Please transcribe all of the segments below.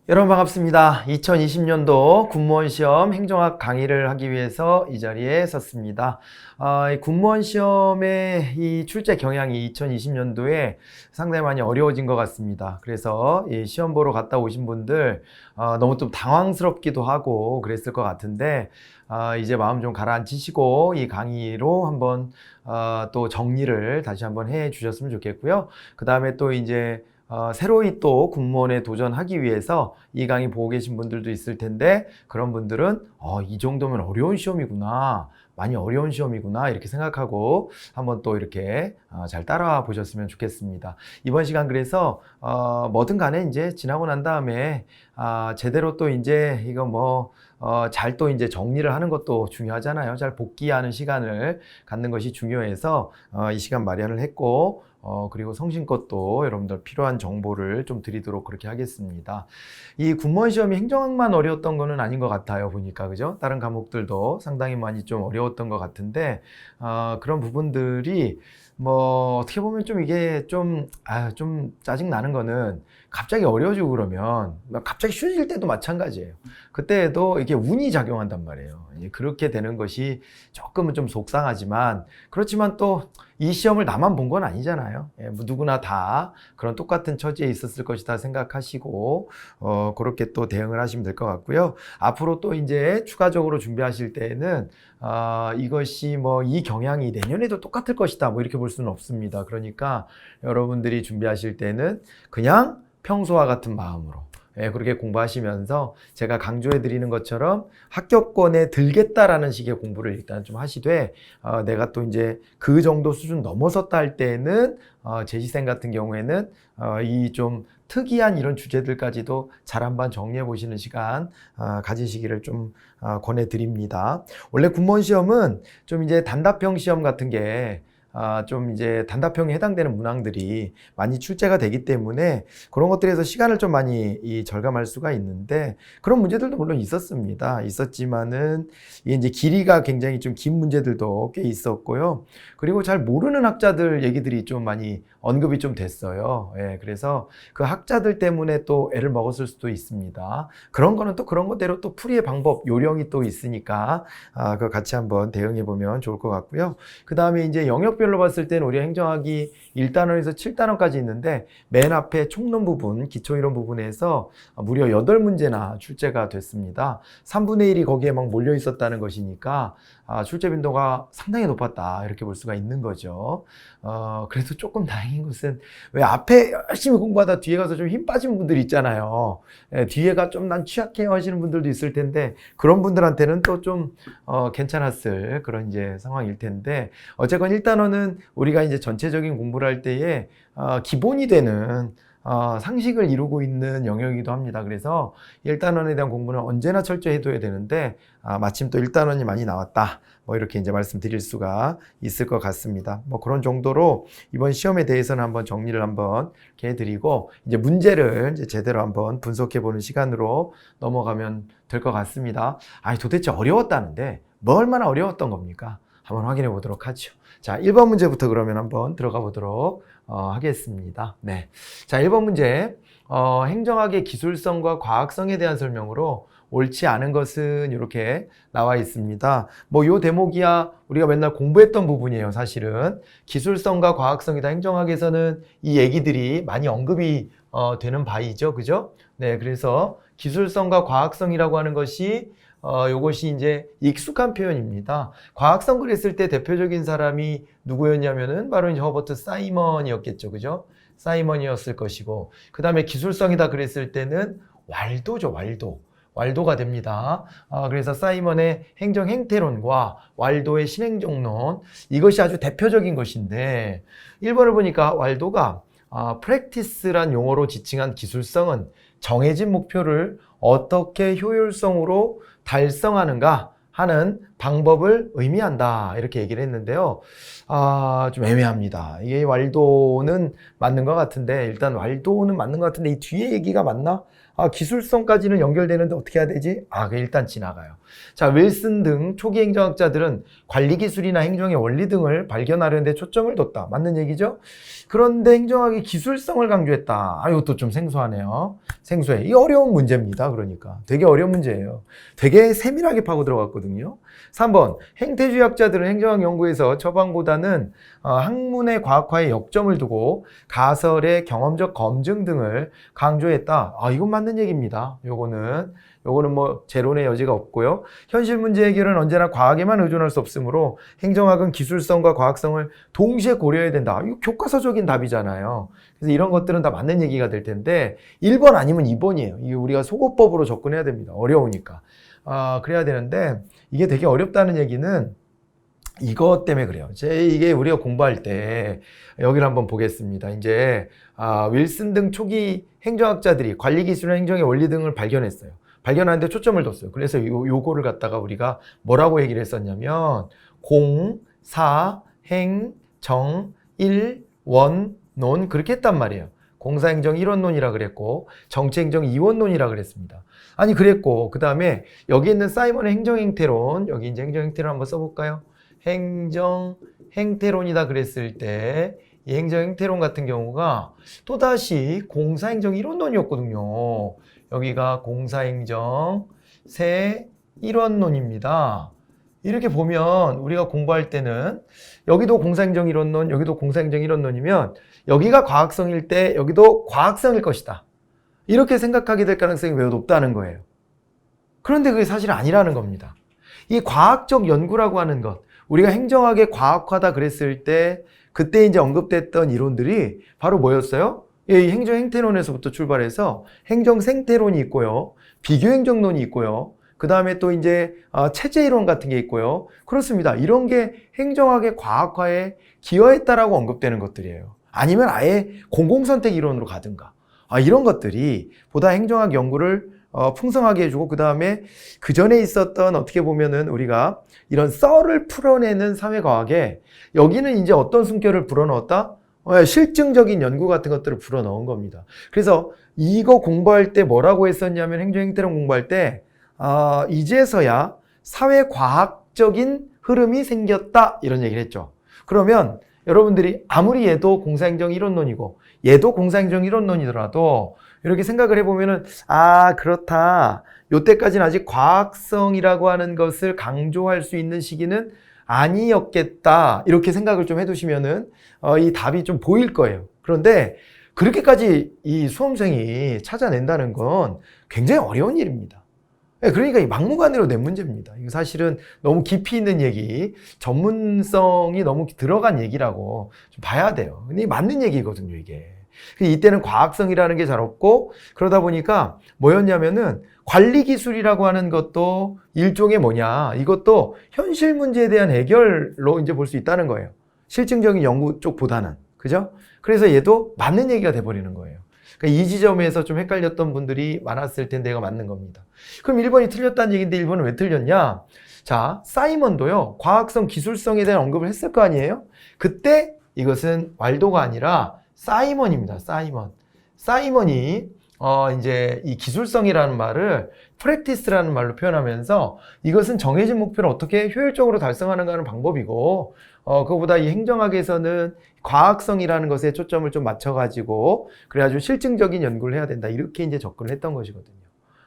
여러분 반갑습니다. 2020년도 군무원 시험 행정학 강의를 하기 위해서 이 자리에 섰습니다. 이 군무원 시험의 이 출제 경향이 2020년도에 상당히 많이 어려워진 것 같습니다. 그래서 이 시험 보러 갔다 오신 분들 너무 좀 당황스럽기도 하고 그랬을 것 같은데 이제 마음 좀 가라앉히시고 이 강의로 한번 또 정리를 다시 한번 해 주셨으면 좋겠고요. 그 다음에 또 이제 새로이 또 군무원에 도전하기 위해서 이 강의 보고 계신 분들도 있을 텐데 그런 분들은 이 정도면 어려운 시험이구나, 많이 어려운 시험이구나 이렇게 생각하고 한번 또 이렇게 잘 따라와 보셨으면 좋겠습니다. 이번 시간 그래서 뭐든 간에 이제 지나고 난 다음에 제대로 또 이제 이거 뭐 잘 또 이제 정리를 하는 것도 중요하잖아요. 잘 복귀하는 시간을 갖는 것이 중요해서 이 시간 마련을 했고 그리고 성심껏 또 여러분들 필요한 정보를 좀 드리도록 그렇게 하겠습니다. 이 군무원 시험이 행정학만 어려웠던 거는 아닌 것 같아요. 보니까 그죠? 다른 과목들도 상당히 많이 좀 어려웠던 것 같은데 그런 부분들이 뭐 어떻게 보면 좀 이게 좀 짜증 나는 거는 갑자기 어려워지고 그러면 갑자기 쉬워질 때도 마찬가지예요. 그때에도 이게 운이 작용한단 말이에요. 그렇게 되는 것이 조금은 좀 속상하지만 그렇지만 또 이 시험을 나만 본 건 아니잖아요. 뭐 누구나 다 그런 똑같은 처지에 있었을 것이다 생각하시고 그렇게 또 대응을 하시면 될 것 같고요. 앞으로 또 이제 추가적으로 준비하실 때에는 이것이 뭐 이 경향이 내년에도 똑같을 것이다 뭐 이렇게 볼 수는 없습니다. 그러니까 여러분들이 준비하실 때는 그냥 평소와 같은 마음으로 그렇게 공부하시면서 제가 강조해 드리는 것처럼 합격권에 들겠다라는 식의 공부를 일단 좀 하시되 내가 또 이제 그 정도 수준 넘어섰다 할 때는 제시생 같은 경우에는 이 좀 특이한 이런 주제들까지도 잘 한번 정리해 보시는 시간 가지시기를 좀 권해 드립니다. 원래 군무원 시험은 좀 이제 단답형 시험 같은 게 좀 이제 단답형에 해당되는 문항들이 많이 출제가 되기 때문에 그런 것들에서 시간을 좀 많이 절감할 수가 있는데 그런 문제들도 물론 있었습니다. 있었지만은 이제 길이가 굉장히 좀 긴 문제들도 꽤 있었고요. 그리고 잘 모르는 학자들 얘기들이 좀 많이 언급이 좀 됐어요. 그래서 그 학자들 때문에 또 애를 먹었을 수도 있습니다. 그런 거는 또 그런 것대로 또 풀이의 방법, 요령이 또 있으니까 그거 같이 한번 대응해 보면 좋을 것 같고요. 그 다음에 이제 영역별로 봤을 때는 우리 행정학이 1단원에서 7단원까지 있는데 맨 앞에 총론 부분, 기초이론 부분에서 무려 8문제나 출제가 됐습니다. 3분의 1이 거기에 막 몰려 있었다는 것이니까 출제 빈도가 상당히 높았다 이렇게 볼 수가 있는 거죠. 그래도 조금 다행인 것은 왜 앞에 열심히 공부하다 뒤에 가서 좀 힘 빠진 분들 있잖아요. 뒤에가 좀 난 취약해요 하시는 분들도 있을 텐데 그런 분들한테는 또 좀 괜찮았을 그런 이제 상황일 텐데 어쨌건 1단원은 우리가 이제 전체적인 공부를 할 때에 기본이 되는 상식을 이루고 있는 영역이기도 합니다. 그래서 1단원에 대한 공부는 언제나 철저히 해둬야 되는데 마침 또 1단원이 많이 나왔다. 뭐 이렇게 이제 말씀드릴 수가 있을 것 같습니다. 뭐 그런 정도로 이번 시험에 대해서는 한번 정리를 한번 이렇게 해드리고 이제 문제를 이제 제대로 한번 분석해보는 시간으로 넘어가면 될 것 같습니다. 아니 도대체 어려웠다는데 뭐 얼마나 어려웠던 겁니까? 한번 확인해 보도록 하죠. 자, 1번 문제부터 그러면 한번 들어가 보도록 하겠습니다. 네. 자, 1번 문제. 행정학의 기술성과 과학성에 대한 설명으로 옳지 않은 것은 이렇게 나와 있습니다. 뭐 요 대목이야 우리가 맨날 공부했던 부분이에요. 사실은 기술성과 과학성이다. 행정학에서는 이 얘기들이 많이 언급이 되는 바이죠. 그죠? 네, 그래서 기술성과 과학성이라고 하는 것이 요것이 이제 익숙한 표현입니다. 과학성 그랬을 때 대표적인 사람이 누구였냐면은 바로 이제 허버트 사이먼이었겠죠. 그죠? 사이먼이었을 것이고, 그 다음에 기술성이다 그랬을 때는 왈도죠, 왈도. 왈도가 됩니다. 그래서 사이먼의 행정 행태론과 왈도의 신행정론, 이것이 아주 대표적인 것인데, 1번을 보니까 왈도가 practice란 용어로 지칭한 기술성은 정해진 목표를 어떻게 효율성으로 달성하는가 하는 방법을 의미한다 이렇게 얘기를 했는데요. 좀 애매합니다. 이게 왈도는 맞는 것 같은데 일단 왈도는 맞는 것 같은데 이 뒤에 얘기가 맞나? 기술성까지는 연결되는데 어떻게 해야 되지? 일단 지나가요. 자, 윌슨 등 초기 행정학자들은 관리 기술이나 행정의 원리 등을 발견하려는 데 초점을 뒀다. 맞는 얘기죠? 그런데 행정학의 기술성을 강조했다. 아, 이것도 좀 생소하네요. 생소해. 이 어려운 문제입니다. 그러니까 되게 어려운 문제예요. 되게 세밀하게 파고 들어갔거든요. 3번, 행태주의학자들은 행정학 연구에서 처방보다는 학문의 과학화에 역점을 두고 가설의 경험적 검증 등을 강조했다. 아, 이건 맞는 얘기입니다. 요거는 뭐 재론의 여지가 없고요. 현실 문제 해결은 언제나 과학에만 의존할 수 없으므로 행정학은 기술성과 과학성을 동시에 고려해야 된다. 이거 교과서적인 답이잖아요. 그래서 이런 것들은 다 맞는 얘기가 될 텐데 1번 아니면 2번이에요. 이게 우리가 소거법으로 접근해야 됩니다. 어려우니까. 그래야 되는데 이게 되게 어렵다는 얘기는 이것 때문에 그래요. 이게 우리가 공부할 때 여기를 한번 보겠습니다. 이제 윌슨 등 초기 행정학자들이 관리 기술이나 행정의 원리 등을 발견했어요. 발견하는데 초점을 뒀어요. 그래서 요거를 갖다가 우리가 뭐라고 얘기를 했었냐면 공, 사, 행, 정, 일, 원, 논 그렇게 했단 말이에요. 공사행정 일원론이라 그랬고 정치행정 이원론이라 그랬습니다. 아니 그랬고 그 다음에 여기 있는 사이먼의 행정행태론, 여기 이제 행정행태론 한번 써볼까요? 행정행태론이다 그랬을 때 이 행정행태론 같은 경우가 또다시 공사행정 일원론이었거든요. 여기가 공사행정 세 일원론입니다. 이렇게 보면 우리가 공부할 때는 여기도 공사행정 일원론, 여기도 공사행정 일원론이면 여기가 과학성일 때 여기도 과학성일 것이다. 이렇게 생각하게 될 가능성이 매우 높다는 거예요. 그런데 그게 사실 아니라는 겁니다. 이 과학적 연구라고 하는 것, 우리가 행정학의 과학화다 그랬을 때 그때 이제 언급됐던 이론들이 바로 뭐였어요? 이 행정행태론에서부터 출발해서 행정생태론이 있고요. 비교행정론이 있고요. 그 다음에 또 이제 체제이론 같은 게 있고요. 그렇습니다. 이런 게 행정학의 과학화에 기여했다라고 언급되는 것들이에요. 아니면 아예 공공선택 이론으로 가든가. 이런 것들이 보다 행정학 연구를 풍성하게 해주고 그 다음에 그 전에 있었던 어떻게 보면은 우리가 이런 썰을 풀어내는 사회과학에 여기는 이제 어떤 숨결을 불어넣었다? 실증적인 연구 같은 것들을 불어넣은 겁니다. 그래서 이거 공부할 때 뭐라고 했었냐면 행정행태론 공부할 때 이제서야 사회과학적인 흐름이 생겼다 이런 얘기를 했죠. 그러면 여러분들이 아무리 얘도 공사행정 이론론이고 얘도 공사행정 이론론이더라도 이렇게 생각을 해보면은 그렇다. 요때까지는 아직 과학성이라고 하는 것을 강조할 수 있는 시기는 아니었겠다. 이렇게 생각을 좀 해두시면은 이 답이 좀 보일 거예요. 그런데 그렇게까지 이 수험생이 찾아낸다는 건 굉장히 어려운 일입니다. 그러니까 이 막무가내로 낸 문제입니다. 이거 사실은 너무 깊이 있는 얘기, 전문성이 너무 들어간 얘기라고 좀 봐야 돼요. 근데 맞는 얘기거든요, 이게. 이때는 과학성이라는 게 잘 없고 그러다 보니까 뭐였냐면은 관리 기술이라고 하는 것도 일종의 뭐냐, 이것도 현실 문제에 대한 해결로 이제 볼 수 있다는 거예요. 실증적인 연구 쪽보다는. 그죠? 그래서 얘도 맞는 얘기가 돼버리는 거예요. 그러니까 이 지점에서 좀 헷갈렸던 분들이 많았을 텐데 이가 맞는 겁니다. 그럼 1번이 틀렸다는 얘기인데 1번은 왜 틀렸냐? 자, 사이먼도요, 과학성, 기술성에 대한 언급을 했을 거 아니에요? 그때 이것은 왈도가 아니라 사이먼입니다. 사이먼이 이제 이 기술성이라는 말을 프랙티스라는 말로 표현하면서 이것은 정해진 목표를 어떻게 효율적으로 달성하는가 하는 방법이고 그거보다 이 행정학에서는 과학성이라는 것에 초점을 좀 맞춰가지고 그래가지고 실증적인 연구를 해야 된다. 이렇게 이제 접근을 했던 것이거든요.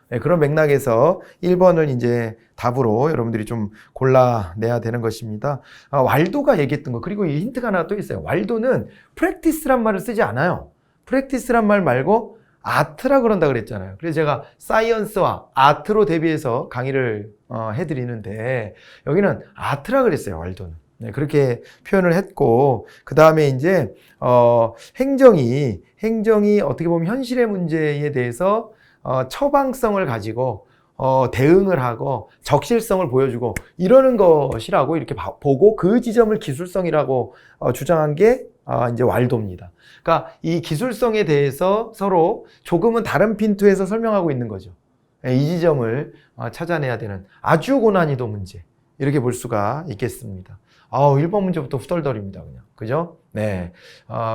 네, 그런 맥락에서 1번을 이제 답으로 여러분들이 좀 골라내야 되는 것입니다. 왈도가 얘기했던 거, 그리고 이 힌트가 하나 또 있어요. 왈도는 프랙티스란 말을 쓰지 않아요. 프랙티스란 말 말고 아트라 그런다 그랬잖아요. 그래서 제가 사이언스와 아트로 대비해서 강의를 해드리는데 여기는 아트라 그랬어요. 왈도는. 네, 그렇게 표현을 했고 그 다음에 이제 행정이 어떻게 보면 현실의 문제에 대해서 처방성을 가지고 대응을 하고 적실성을 보여주고 이러는 것이라고 이렇게 보고 그 지점을 기술성이라고 주장한 게 이제 왈도입니다. 그러니까 이 기술성에 대해서 서로 조금은 다른 핀트에서 설명하고 있는 거죠. 이 지점을 찾아내야 되는 아주 고난이도 문제 이렇게 볼 수가 있겠습니다. 1번 문제부터 후덜덜입니다. 그냥. 그죠? 네.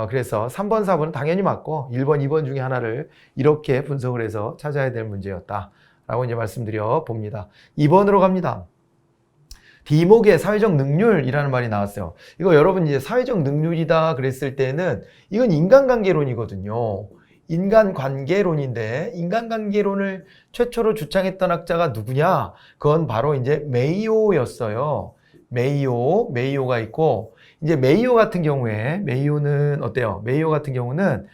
그래서 3번, 4번은 당연히 맞고 1번, 2번 중에 하나를 이렇게 분석을 해서 찾아야 될 문제였다. 라고 이제 말씀드려 봅니다. 2번으로 갑니다. 디목의 사회적 능률이라는 말이 나왔어요. 이거 여러분 이제 사회적 능률이다 그랬을 때는 이건 인간관계론이거든요. 인간관계론인데 인간관계론을 최초로 주창했던 학자가 누구냐? 그건 바로 이제 메이오였어요. 메이오가 있고 이제 메이오 같은 경우에 메이오는 어때요? 메이오 같은 경우는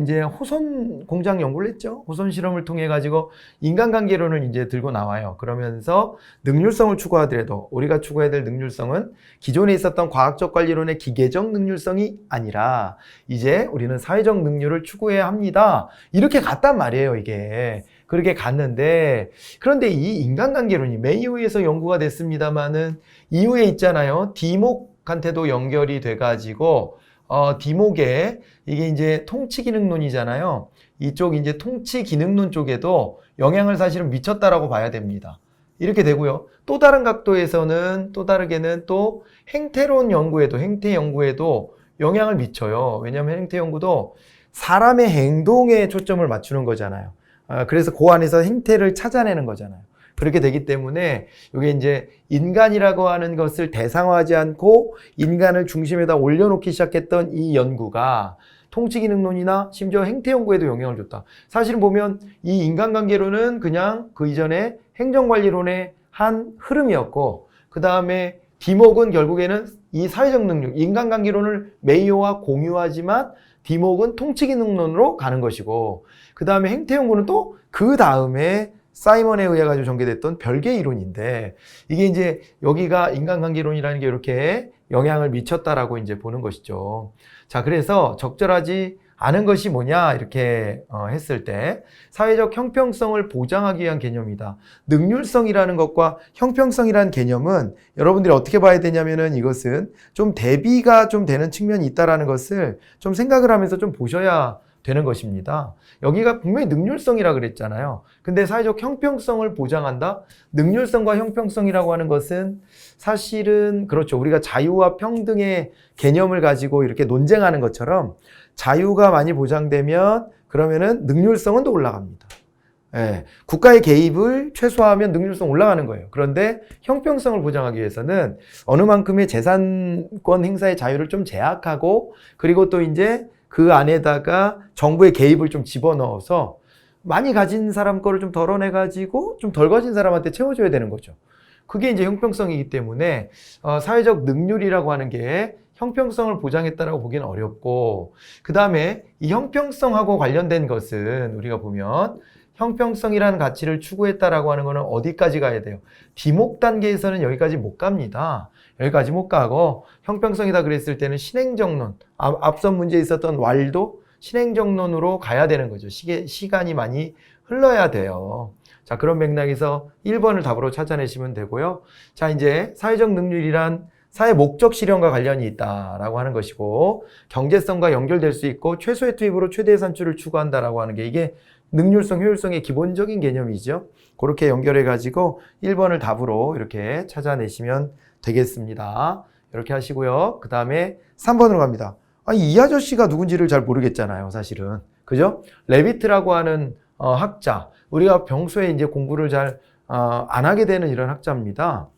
이제 호손 공장 연구를 했죠. 호손 실험을 통해 가지고 인간관계론을 이제 들고 나와요. 그러면서 능률성을 추구하더라도 우리가 추구해야 될 능률성은 기존에 있었던 과학적 관리론의 기계적 능률성이 아니라 이제 우리는 사회적 능률을 추구해야 합니다. 이렇게 갔단 말이에요, 이게. 그렇게 갔는데 그런데 이 인간관계론이 메이오에서 연구가 됐습니다만은 이후에 있잖아요. 디목한테도 연결이 돼 가지고 디목에 이게 이제 통치기능론이잖아요. 이쪽 이제 통치기능론 쪽에도 영향을 사실은 미쳤다라고 봐야 됩니다. 이렇게 되고요. 또 다른 각도에서는 또 다르게는 또 행태론 연구에도 행태 연구에도 영향을 미쳐요. 왜냐하면 행태 연구도 사람의 행동에 초점을 맞추는 거잖아요. 그래서 그 안에서 행태를 찾아내는 거잖아요. 그렇게 되기 때문에 이게 이제 인간이라고 하는 것을 대상화하지 않고 인간을 중심에다 올려놓기 시작했던 이 연구가 통치기능론이나 심지어 행태 연구에도 영향을 줬다. 사실은 보면 이 인간관계론은 그냥 그 이전에 행정관리론의 한 흐름이었고 그 다음에 디목은 결국에는 이 사회적 능력, 인간관계론을 메이오와 공유하지만 디목은 통치기능론으로 가는 것이고 그 다음에 행태 연구는 또 그 다음에 사이먼에 의해 가지고 전개됐던 별개의 이론인데 이게 이제 여기가 인간관계론이라는 게 이렇게 영향을 미쳤다라고 이제 보는 것이죠. 자, 그래서 적절하지 않은 것이 뭐냐 이렇게 했을 때 사회적 형평성을 보장하기 위한 개념이다. 능률성이라는 것과 형평성이라는 개념은 여러분들이 어떻게 봐야 되냐면은 이것은 좀 대비가 좀 되는 측면이 있다라는 것을 좀 생각을 하면서 좀 보셔야 되는 것입니다. 여기가 분명히 능률성이라 그랬잖아요. 근데 사회적 형평성을 보장한다? 능률성과 형평성이라고 하는 것은 사실은 그렇죠. 우리가 자유와 평등의 개념을 가지고 이렇게 논쟁하는 것처럼 자유가 많이 보장되면 그러면은 능률성은 또 올라갑니다. 예, 국가의 개입을 최소화하면 능률성 올라가는 거예요. 그런데 형평성을 보장하기 위해서는 어느 만큼의 재산권 행사의 자유를 좀 제약하고 그리고 또 이제 그 안에다가 정부의 개입을 좀 집어넣어서 많이 가진 사람 거를 좀 덜어내가지고 좀 덜 가진 사람한테 채워줘야 되는 거죠. 그게 이제 형평성이기 때문에 사회적 능률이라고 하는 게 형평성을 보장했다라고 보기는 어렵고 그 다음에 이 형평성하고 관련된 것은 우리가 보면 형평성이라는 가치를 추구했다라고 하는 거는 어디까지 가야 돼요? 디목 단계에서는 여기까지 못 갑니다. 여기까지 못 가고 형평성이다 그랬을 때는 신행정론, 앞선 문제에 있었던 왈도 신행정론으로 가야 되는 거죠. 시간이 많이 흘러야 돼요. 자, 그런 맥락에서 1번을 답으로 찾아내시면 되고요. 자, 이제 사회적 능률이란 사회 목적 실현과 관련이 있다라고 하는 것이고 경제성과 연결될 수 있고 최소의 투입으로 최대의 산출을 추구한다라고 하는 게 이게 능률성, 효율성의 기본적인 개념이죠. 그렇게 연결해 가지고 1번을 답으로 이렇게 찾아내시면 되겠습니다. 이렇게 하시고요. 그 다음에 3번으로 갑니다. 이 아저씨가 누군지를 잘 모르겠잖아요, 사실은. 그죠? 레비트라고 하는 학자. 우리가 평소에 이제 공부를 잘 안 하게 되는 이런 학자입니다.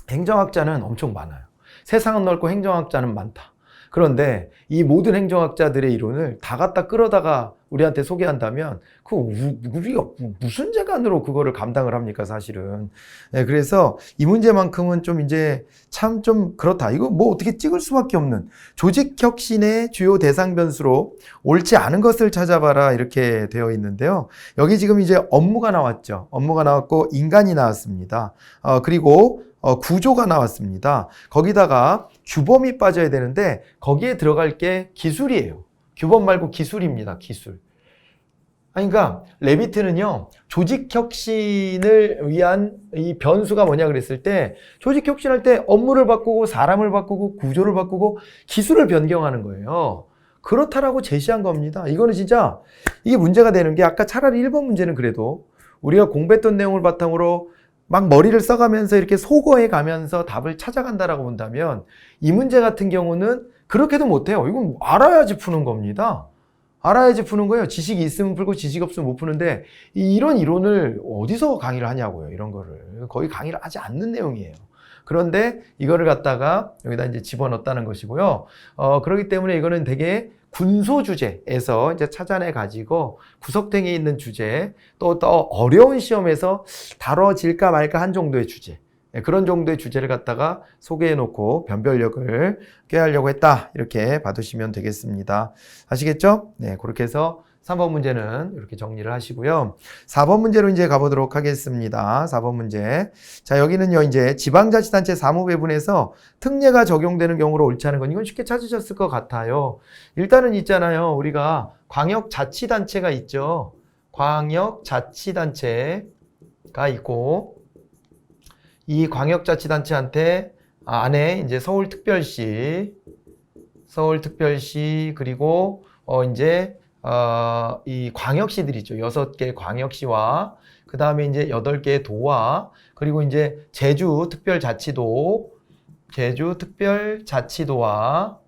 행정학자는 엄청 많아요. 세상은 넓고 행정학자는 많다. 그런데 이 모든 행정학자들의 이론을 다 갖다 끌어다가 우리한테 소개한다면 우리가 무슨 재간으로 그거를 감당을 합니까, 사실은. 네, 그래서 이 문제만큼은 좀 이제 참 좀 그렇다. 이거 뭐 어떻게 찍을 수밖에 없는 조직혁신의 주요 대상 변수로 옳지 않은 것을 찾아봐라 이렇게 되어 있는데요. 여기 지금 이제 업무가 나왔죠. 업무가 나왔고 인간이 나왔습니다. 그리고 구조가 나왔습니다. 거기다가 규범이 빠져야 되는데 거기에 들어갈 게 기술이에요. 규범 말고 기술입니다. 기술. 그러니까 레비트는요. 조직혁신을 위한 이 변수가 뭐냐 그랬을 때 조직혁신할 때 업무를 바꾸고 사람을 바꾸고 구조를 바꾸고 기술을 변경하는 거예요. 그렇다라고 제시한 겁니다. 이거는 진짜 이게 문제가 되는 게 아까 차라리 1번 문제는 그래도 우리가 공부했던 내용을 바탕으로 막 머리를 써가면서 이렇게 소거해 가면서 답을 찾아간다라고 본다면 이 문제 같은 경우는 그렇게도 못해요. 이건 알아야지 푸는 겁니다. 알아야지 푸는 거예요. 지식이 있으면 풀고 지식이 없으면 못 푸는데 이런 이론을 어디서 강의를 하냐고요. 이런 거를. 거의 강의를 하지 않는 내용이에요. 그런데 이거를 갖다가 여기다 이제 집어넣었다는 것이고요. 그렇기 때문에 이거는 되게 군소 주제에서 이제 찾아내 가지고 구석탱이 있는 주제, 또 어려운 시험에서 다뤄질까 말까 한 정도의 주제, 그런 정도의 주제를 갖다가 소개해 놓고 변별력을 꾀하려고 했다. 이렇게 봐두시면 되겠습니다. 아시겠죠? 네, 그렇게 해서 3번 문제는 이렇게 정리를 하시고요. 4번 문제로 이제 가보도록 하겠습니다. 4번 문제. 자, 여기는요, 이제 지방자치단체 사무배분에서 특례가 적용되는 경우로 옳지 않은 건 이건 쉽게 찾으셨을 것 같아요. 일단은 있잖아요. 우리가 광역자치단체가 있죠. 광역자치단체가 있고, 이 광역자치단체한테 안에 이제 서울특별시, 그리고 이제 이 광역시들이 있죠. 6개 광역시와 그 다음에 이제 8개의 도와 그리고 이제 제주특별자치도와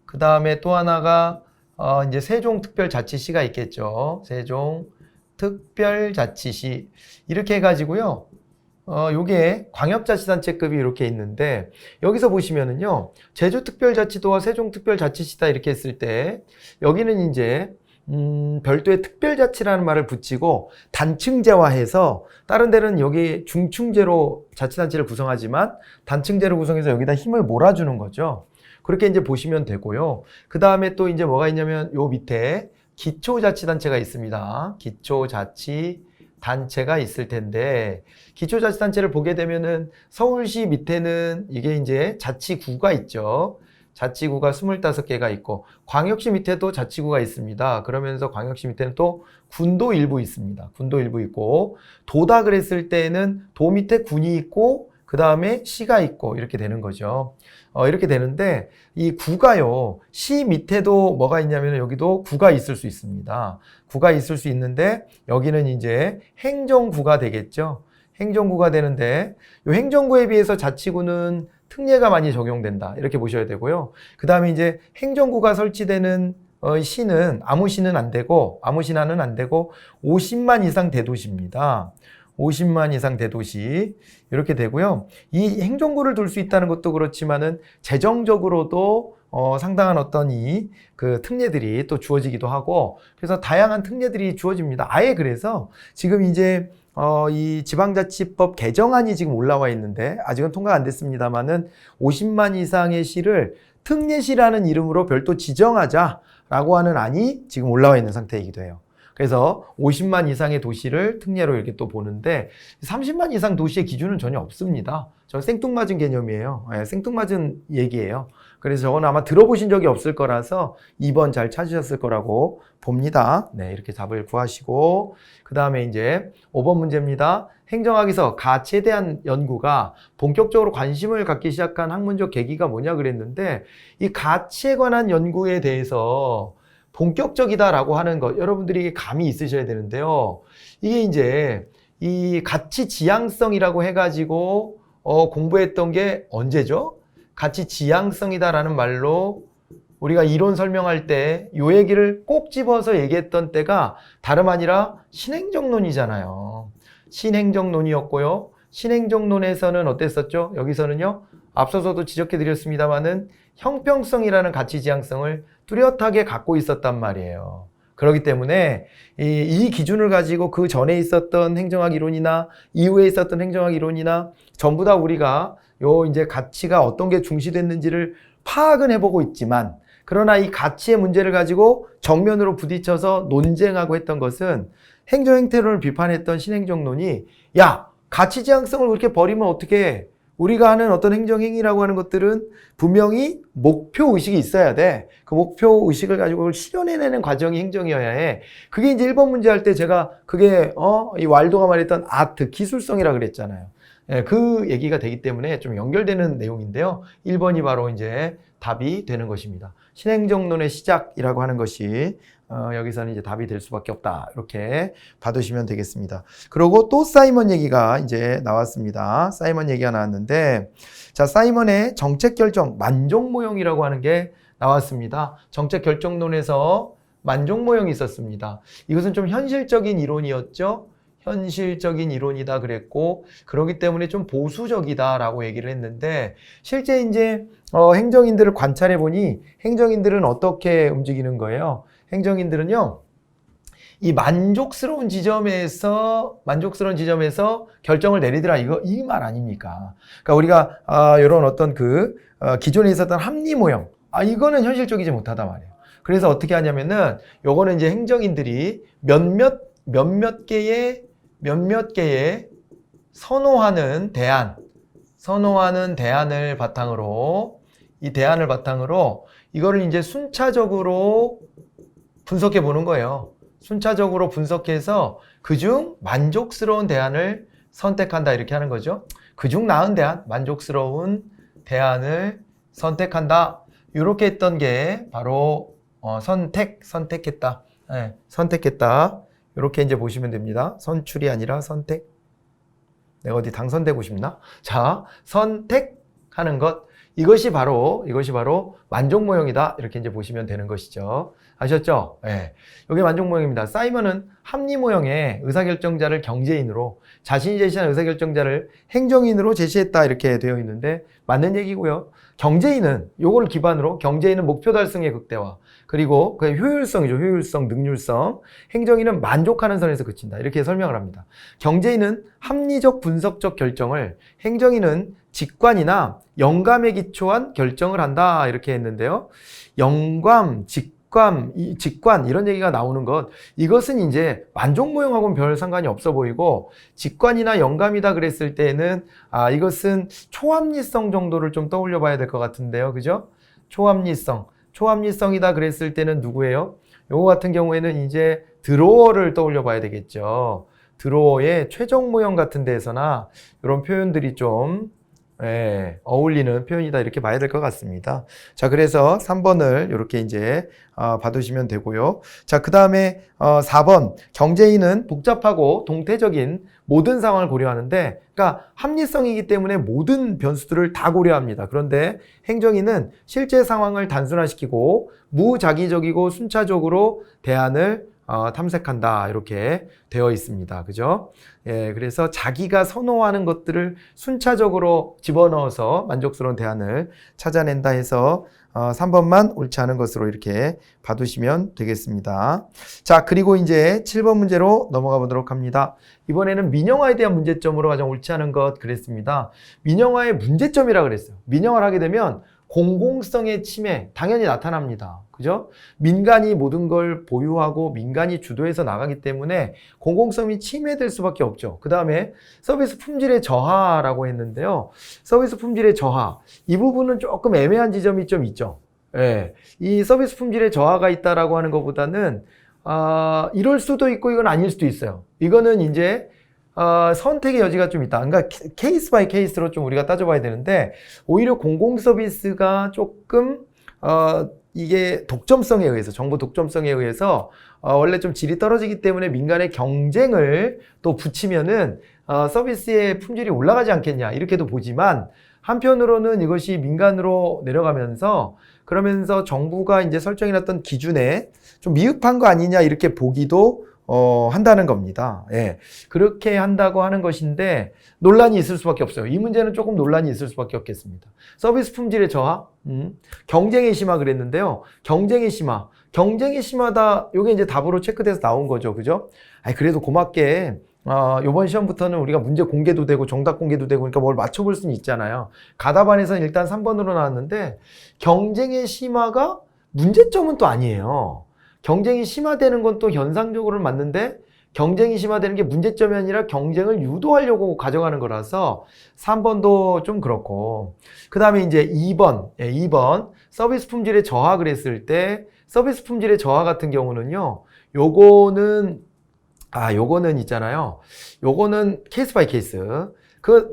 그 다음에 또 하나가 이제 세종특별자치시가 있겠죠. 세종특별자치시 이렇게 해가지고요. 요게 광역자치단체급이 이렇게 있는데 여기서 보시면은요. 제주특별자치도와 세종특별자치시다 이렇게 했을 때 여기는 이제 별도의 특별자치라는 말을 붙이고 단층제화해서 다른 데는 여기 중층제로 자치단체를 구성하지만 단층제로 구성해서 여기다 힘을 몰아주는 거죠. 그렇게 이제 보시면 되고요. 그 다음에 또 이제 뭐가 있냐면 요 밑에 기초자치단체가 있습니다. 기초자치단체가 있을 텐데 기초자치단체를 보게 되면은 서울시 밑에는 이게 이제 자치구가 있죠. 자치구가 25개가 있고 광역시 밑에도 자치구가 있습니다. 그러면서 광역시 밑에는 또 군도 일부 있습니다. 군도 일부 있고 도다 그랬을 때는 도 밑에 군이 있고 그 다음에 시가 있고 이렇게 되는 거죠. 이렇게 되는데 이 구가요. 시 밑에도 뭐가 있냐면 여기도 구가 있을 수 있습니다. 구가 있을 수 있는데 여기는 이제 행정구가 되겠죠. 행정구가 되는데 이 행정구에 비해서 자치구는 특례가 많이 적용된다. 이렇게 보셔야 되고요. 그 다음에 이제 행정구가 설치되는 시는 아무 시는 안 되고 아무 신하는 안 되고 50만 이상 대도시입니다. 50만 이상 대도시 이렇게 되고요. 이 행정구를 둘 수 있다는 것도 그렇지만은 재정적으로도 상당한 어떤 그 특례들이 또 주어지기도 하고 그래서 다양한 특례들이 주어집니다. 아예 그래서 지금 이제 이 지방자치법 개정안이 지금 올라와 있는데 아직은 통과가 안 됐습니다만은 50만 이상의 시를 특례시라는 이름으로 별도 지정하자라고 하는 안이 지금 올라와 있는 상태이기도 해요. 그래서 50만 이상의 도시를 특례로 이렇게 또 보는데 30만 이상 도시의 기준은 전혀 없습니다. 저는 생뚱맞은 개념이에요. 네, 생뚱맞은 얘기예요. 그래서 저건 아마 들어보신 적이 없을 거라서 2번 잘 찾으셨을 거라고 봅니다. 네, 이렇게 답을 구하시고 그 다음에 이제 5번 문제입니다. 행정학에서 가치에 대한 연구가 본격적으로 관심을 갖기 시작한 학문적 계기가 뭐냐 그랬는데 이 가치에 관한 연구에 대해서 본격적이다라고 하는 것 여러분들이 감이 있으셔야 되는데요. 이게 이제 이 가치 지향성이라고 해가지고 공부했던 게 언제죠? 가치 지향성이다라는 말로 우리가 이론 설명할 때 이 얘기를 꼭 집어서 얘기했던 때가 다름 아니라 신행정론이잖아요. 신행정론이었고요. 신행정론에서는 어땠었죠? 여기서는요. 앞서서도 지적해 드렸습니다만은 형평성이라는 가치 지향성을 뚜렷하게 갖고 있었단 말이에요. 그렇기 때문에 이 기준을 가지고 그 전에 있었던 행정학 이론이나 이후에 있었던 행정학 이론이나 전부 다 우리가 요 이제 가치가 어떤 게 중시됐는지를 파악은 해보고 있지만 그러나 이 가치의 문제를 가지고 정면으로 부딪혀서 논쟁하고 했던 것은 행정행태론을 비판했던 신행정론이 야 가치 지향성을 그렇게 버리면 어떻게 우리가 하는 어떤 행정행위라고 하는 것들은 분명히 목표의식이 있어야 돼. 그 목표의식을 가지고 그걸 실현해내는 과정이 행정이어야 해. 그게 이제 1번 문제 할 때 제가 그게 이 왈도가 말했던 아트, 기술성이라 그랬잖아요. 예, 그 얘기가 되기 때문에 좀 연결되는 내용인데요. 1번이 바로 이제 답이 되는 것입니다. 신행정론의 시작이라고 하는 것이 여기서는 이제 답이 될 수밖에 없다. 이렇게 봐두시면 되겠습니다. 그리고 또 사이먼 얘기가 이제 나왔습니다. 사이먼 얘기가 나왔는데, 자, 사이먼의 정책 결정, 만족 모형이라고 하는 게 나왔습니다. 정책 결정론에서 만족 모형이 있었습니다. 이것은 좀 현실적인 이론이었죠. 현실적인 이론이다 그랬고, 그렇기 때문에 좀 보수적이다라고 얘기를 했는데, 실제 이제 행정인들을 관찰해 보니 행정인들은 어떻게 움직이는 거예요? 행정인들은요, 이 만족스러운 지점에서 결정을 내리더라. 이 말 아닙니까? 그러니까 우리가 이런 어떤 기존에 있었던 합리 모형, 이거는 현실적이지 못하다 말이에요. 그래서 어떻게 하냐면은 요거는 이제 행정인들이 몇몇 개의 선호하는 대안을 바탕으로, 이 대안을 바탕으로 이거를 이제 순차적으로 분석해 보는 거예요. 순차적으로 분석해서 그중 만족스러운 대안을 선택한다, 이렇게 하는 거죠. 그중 나은 대안, 만족스러운 대안을 선택한다, 이렇게 했던 게 바로 선택했다. 네, 선택했다. 이렇게 이제 보시면 됩니다. 선출이 아니라 선택. 내가 어디 당선되고 싶나? 자, 선택하는 것. 이것이 바로 만족 모형이다. 이렇게 이제 보시면 되는 것이죠. 아셨죠? 네. 이게 만족 모형입니다. 사이먼은 합리 모형의 의사결정자를 경제인으로, 자신이 제시한 의사결정자를 행정인으로 제시했다, 이렇게 되어 있는데 맞는 얘기고요. 경제인은 요거를 기반으로, 경제인은 목표 달성의 극대화, 그리고 그 효율성이죠. 효율성, 능률성. 행정인은 만족하는 선에서 그친다, 이렇게 설명을 합니다. 경제인은 합리적 분석적 결정을, 행정인은 직관이나 영감에 기초한 결정을 한다, 이렇게 했는데요. 영감, 직관 이런 얘기가 나오는 것, 이것은 이제 만족 모형하고는 별 상관이 없어 보이고, 직관이나 영감이다 그랬을 때는 이것은 초합리성 정도를 좀 떠올려 봐야 될 것 같은데요. 그죠? 초합리성이다 그랬을 때는 누구예요? 요거 같은 경우에는 이제 드로어를 떠올려 봐야 되겠죠. 드로어의 최종 모형 같은 데에서나 이런 표현들이 좀 어울리는 표현이다, 이렇게 봐야 될 것 같습니다. 자, 그래서 3번을 이렇게 이제 받으시면 되고요. 자, 그 다음에 4번, 경제인은 복잡하고 동태적인 모든 상황을 고려하는데, 그러니까 합리성이기 때문에 모든 변수들을 다 고려합니다. 그런데 행정인은 실제 상황을 단순화시키고 무작위적이고 순차적으로 대안을 탐색한다, 이렇게 되어 있습니다. 그죠? 예, 그래서 자기가 선호하는 것들을 순차적으로 집어넣어서 만족스러운 대안을 찾아낸다 해서 3번만 옳지 않은 것으로 이렇게 봐두시면 되겠습니다. 자, 그리고 이제 7번 문제로 넘어가 보도록 합니다. 이번에는 민영화에 대한 문제점으로 가장 옳지 않은 것 그랬습니다. 민영화의 문제점이라 그랬어요. 민영화를 하게 되면 공공성의 침해 당연히 나타납니다. 그죠? 민간이 모든 걸 보유하고 민간이 주도해서 나가기 때문에 공공성이 침해될 수밖에 없죠. 그 다음에 서비스 품질의 저하라고 했는데요. 서비스 품질의 저하, 이 부분은 조금 애매한 지점이 좀 있죠. 예, 이 서비스 품질의 저하가 있다라고 하는 것보다는 이럴 수도 있고 이건 아닐 수도 있어요. 이거는 이제 선택의 여지가 좀 있다. 그러니까 케이스 바이 케이스로 좀 우리가 따져봐야 되는데, 오히려 공공 서비스가 조금 이게 독점성에 의해서, 정보 독점성에 의해서 원래 좀 질이 떨어지기 때문에 민간의 경쟁을 또 붙이면은 서비스의 품질이 올라가지 않겠냐, 이렇게도 보지만, 한편으로는 이것이 민간으로 내려가면서, 그러면서 정부가 이제 설정해놨던 기준에 좀 미흡한 거 아니냐, 이렇게 보기도 한다는 겁니다. 예. 그렇게 한다고 하는 것인데 논란이 있을 수밖에 없어요. 이 문제는 조금 논란이 있을 수밖에 없겠습니다. 서비스 품질의 저하, 경쟁의 심화 그랬는데요. 경쟁의 심하다. 요게 이제 답으로 체크돼서 나온 거죠. 그죠? 그래도 고맙게 요번 시험부터는 우리가 문제 공개도 되고 정답 공개도 되고, 그러니까 뭘 맞춰볼 수는 있잖아요. 가답안에서는 일단 3번으로 나왔는데, 경쟁의 심화가 문제점은 또 아니에요. 경쟁이 심화되는 건 또 현상적으로는 맞는데, 경쟁이 심화되는 게 문제점이 아니라 경쟁을 유도하려고 가져가는 거라서 3번도 좀 그렇고, 그 다음에 이제 2번 서비스 품질의 저하 그랬을 때, 서비스 품질의 저하 같은 경우는요, 요거는 있잖아요. 요거는 케이스 바이 케이스.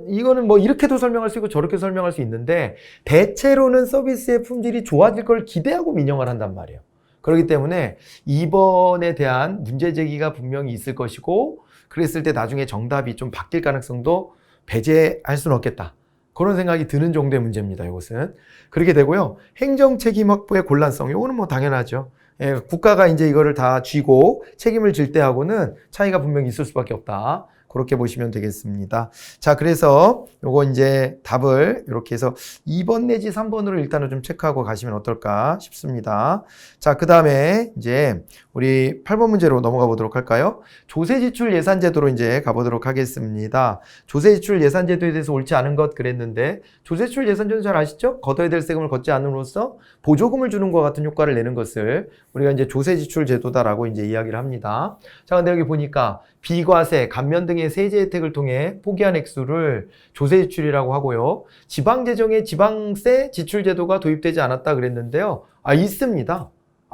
이거는 뭐 이렇게도 설명할 수 있고 저렇게 설명할 수 있는데, 대체로는 서비스의 품질이 좋아질 걸 기대하고 민영화를 한단 말이에요. 그렇기 때문에 2번에 대한 문제 제기가 분명히 있을 것이고, 그랬을 때 나중에 정답이 좀 바뀔 가능성도 배제할 수는 없겠다, 그런 생각이 드는 정도의 문제입니다. 이것은 그렇게 되고요. 행정책임 확보의 곤란성, 이거는 뭐 당연하죠. 예, 국가가 이제 이거를 다 쥐고 책임을 질 때하고는 차이가 분명히 있을 수밖에 없다. 그렇게 보시면 되겠습니다. 자, 그래서 요거 이제 답을 이렇게 해서 2번 내지 3번으로 일단은 좀 체크하고 가시면 어떨까 싶습니다. 자, 그 다음에 이제 우리 8번 문제로 넘어가 보도록 할까요? 조세지출 예산제도로 이제 가보도록 하겠습니다. 조세지출 예산제도에 대해서 옳지 않은 것 그랬는데, 조세지출 예산제도 잘 아시죠? 걷어야 될 세금을 걷지 않음으로써 보조금을 주는 것과 같은 효과를 내는 것을 우리가 이제 조세지출 제도다라고 이제 이야기를 합니다. 자, 근데 여기 보니까 비과세, 감면 등의 세제 혜택을 통해 포기한 액수를 조세지출이라고 하고요. 지방재정에 지방세 지출제도가 도입되지 않았다 그랬는데요. 있습니다.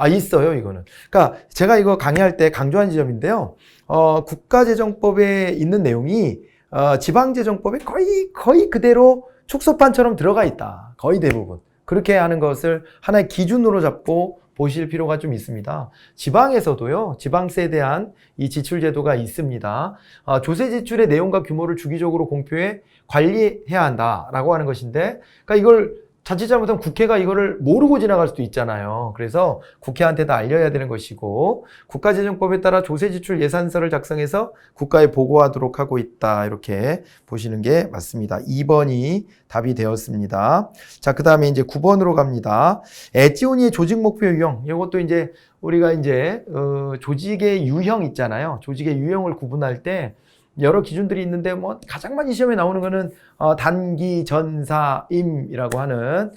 있어요, 이거는. 그러니까 제가 이거 강의할 때 강조한 지점인데요. 국가재정법에 있는 내용이 지방재정법에 거의 그대로 축소판처럼 들어가 있다. 거의 대부분. 그렇게 하는 것을 하나의 기준으로 잡고 보실 필요가 좀 있습니다. 지방에서도요, 지방세에 대한 이 지출제도가 있습니다. 조세 지출의 내용과 규모를 주기적으로 공표해 관리해야 한다라고 하는 것인데, 그러니까 이걸 자칫 잘못하면 국회가 이거를 모르고 지나갈 수도 있잖아요. 그래서 국회한테 다 알려야 되는 것이고, 국가재정법에 따라 조세지출 예산서를 작성해서 국가에 보고하도록 하고 있다. 이렇게 보시는 게 맞습니다. 2번이 답이 되었습니다. 자, 그 다음에 이제 9번으로 갑니다. 엣지오니의 조직 목표 유형. 이것도 이제 우리가 이제 조직의 유형 있잖아요. 조직의 유형을 구분할 때 여러 기준들이 있는데 뭐 가장 많이 시험에 나오는 거는 단기 전사 임이라고 하는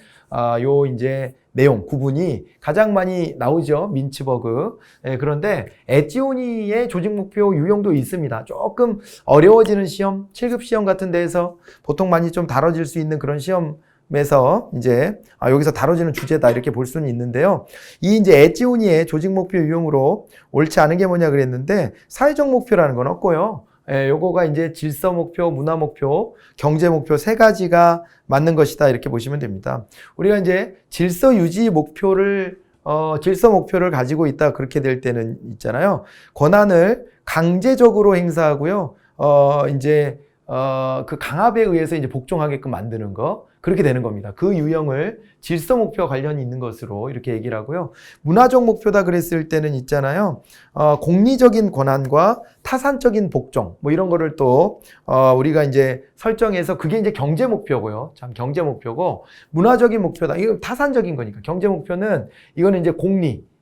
요 이제 내용 구분이 가장 많이 나오죠. 민츠버그. 예, 그런데 엣지오니의 조직 목표 유형도 있습니다. 조금 어려워지는 시험, 7급 시험 같은 데에서 보통 많이 좀 다뤄질 수 있는 그런 시험에서 이제 여기서 다뤄지는 주제다 이렇게 볼 수는 있는데요. 이 이제 엣지오니의 조직 목표 유형으로 옳지 않은 게 뭐냐 그랬는데 사회적 목표라는 건 없고요. 예, 요거가 이제 질서 목표, 문화 목표, 경제 목표 세 가지가 맞는 것이다. 이렇게 보시면 됩니다. 우리가 이제 질서 유지 목표를, 질서 목표를 가지고 있다. 그렇게 될 때는 있잖아요. 권한을 강제적으로 행사하고요. 그 강압에 의해서 이제 복종하게끔 만드는 거. 그렇게 되는 겁니다. 그 유형을 질서 목표와 관련이 있는 것으로 이렇게 얘기를 하고요. 문화적 목표다 그랬을 때는 있잖아요. 공리적인 권한과 타산적인 복종, 뭐 이런 거를 또, 우리가 이제 설정해서 그게 이제 경제 목표고요. 참 경제 목표고, 문화적인 목표다. 이거 타산적인 거니까. 경제 목표는 이거는 이제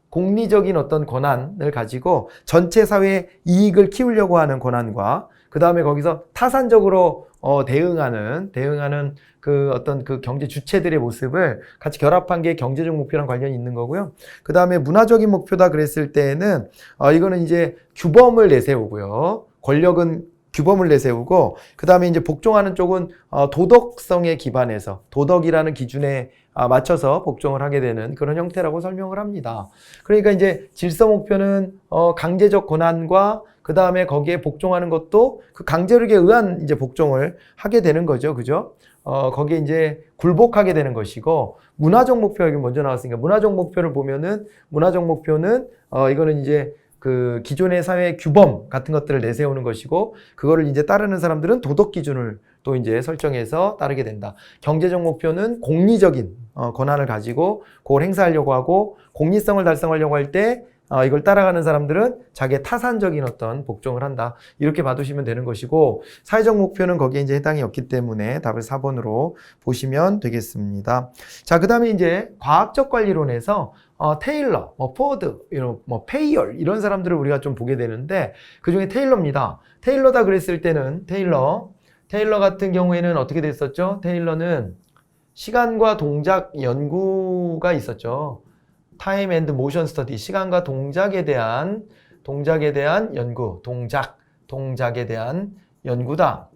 공리적인 어떤 권한을 가지고 전체 사회의 이익을 키우려고 하는 권한과 그 다음에 거기서 타산적으로 대응하는 그 어떤 그 경제 주체들의 모습을 같이 결합한 게 경제적 목표랑 관련이 있는 거고요. 그 다음에 문화적인 목표다 그랬을 때에는 이거는 이제 규범을 내세우고요. 권력은 규범을 내세우고 그 다음에 이제 복종하는 쪽은 도덕성에 기반해서 도덕이라는 기준에 맞춰서 복종을 하게 되는 그런 형태라고 설명을 합니다. 그러니까 이제 질서 목표는 강제적 권한과 그 다음에 거기에 복종하는 것도 그 강제력에 의한 이제 복종을 하게 되는 거죠. 그죠? 거기에 이제 굴복하게 되는 것이고, 문화적 목표 여기 먼저 나왔으니까, 문화적 목표를 보면은, 문화적 목표는, 이거는 이제 그 기존의 사회의 규범 같은 것들을 내세우는 것이고, 그거를 이제 따르는 사람들은 도덕 기준을 또 이제 설정해서 따르게 된다. 경제적 목표는 공리적인 권한을 가지고 그걸 행사하려고 하고, 공리성을 달성하려고 할 때, 이걸 따라가는 사람들은 자기의 타산적인 어떤 복종을 한다. 이렇게 봐두시면 되는 것이고, 사회적 목표는 거기에 이제 해당이 없기 때문에 답을 4번으로 보시면 되겠습니다. 자, 그 다음에 이제 과학적 관리론에서 테일러, 포드, 페이얼 이런 사람들을 우리가 좀 보게 되는데 그 중에 테일러입니다. 테일러다 그랬을 때는 테일러 같은 경우에는 어떻게 됐었죠? 테일러는 시간과 동작 연구가 있었죠. 타임 앤드 모션 스터디, 시간과 동작에 대한 연구, 동작에 대한 연구다.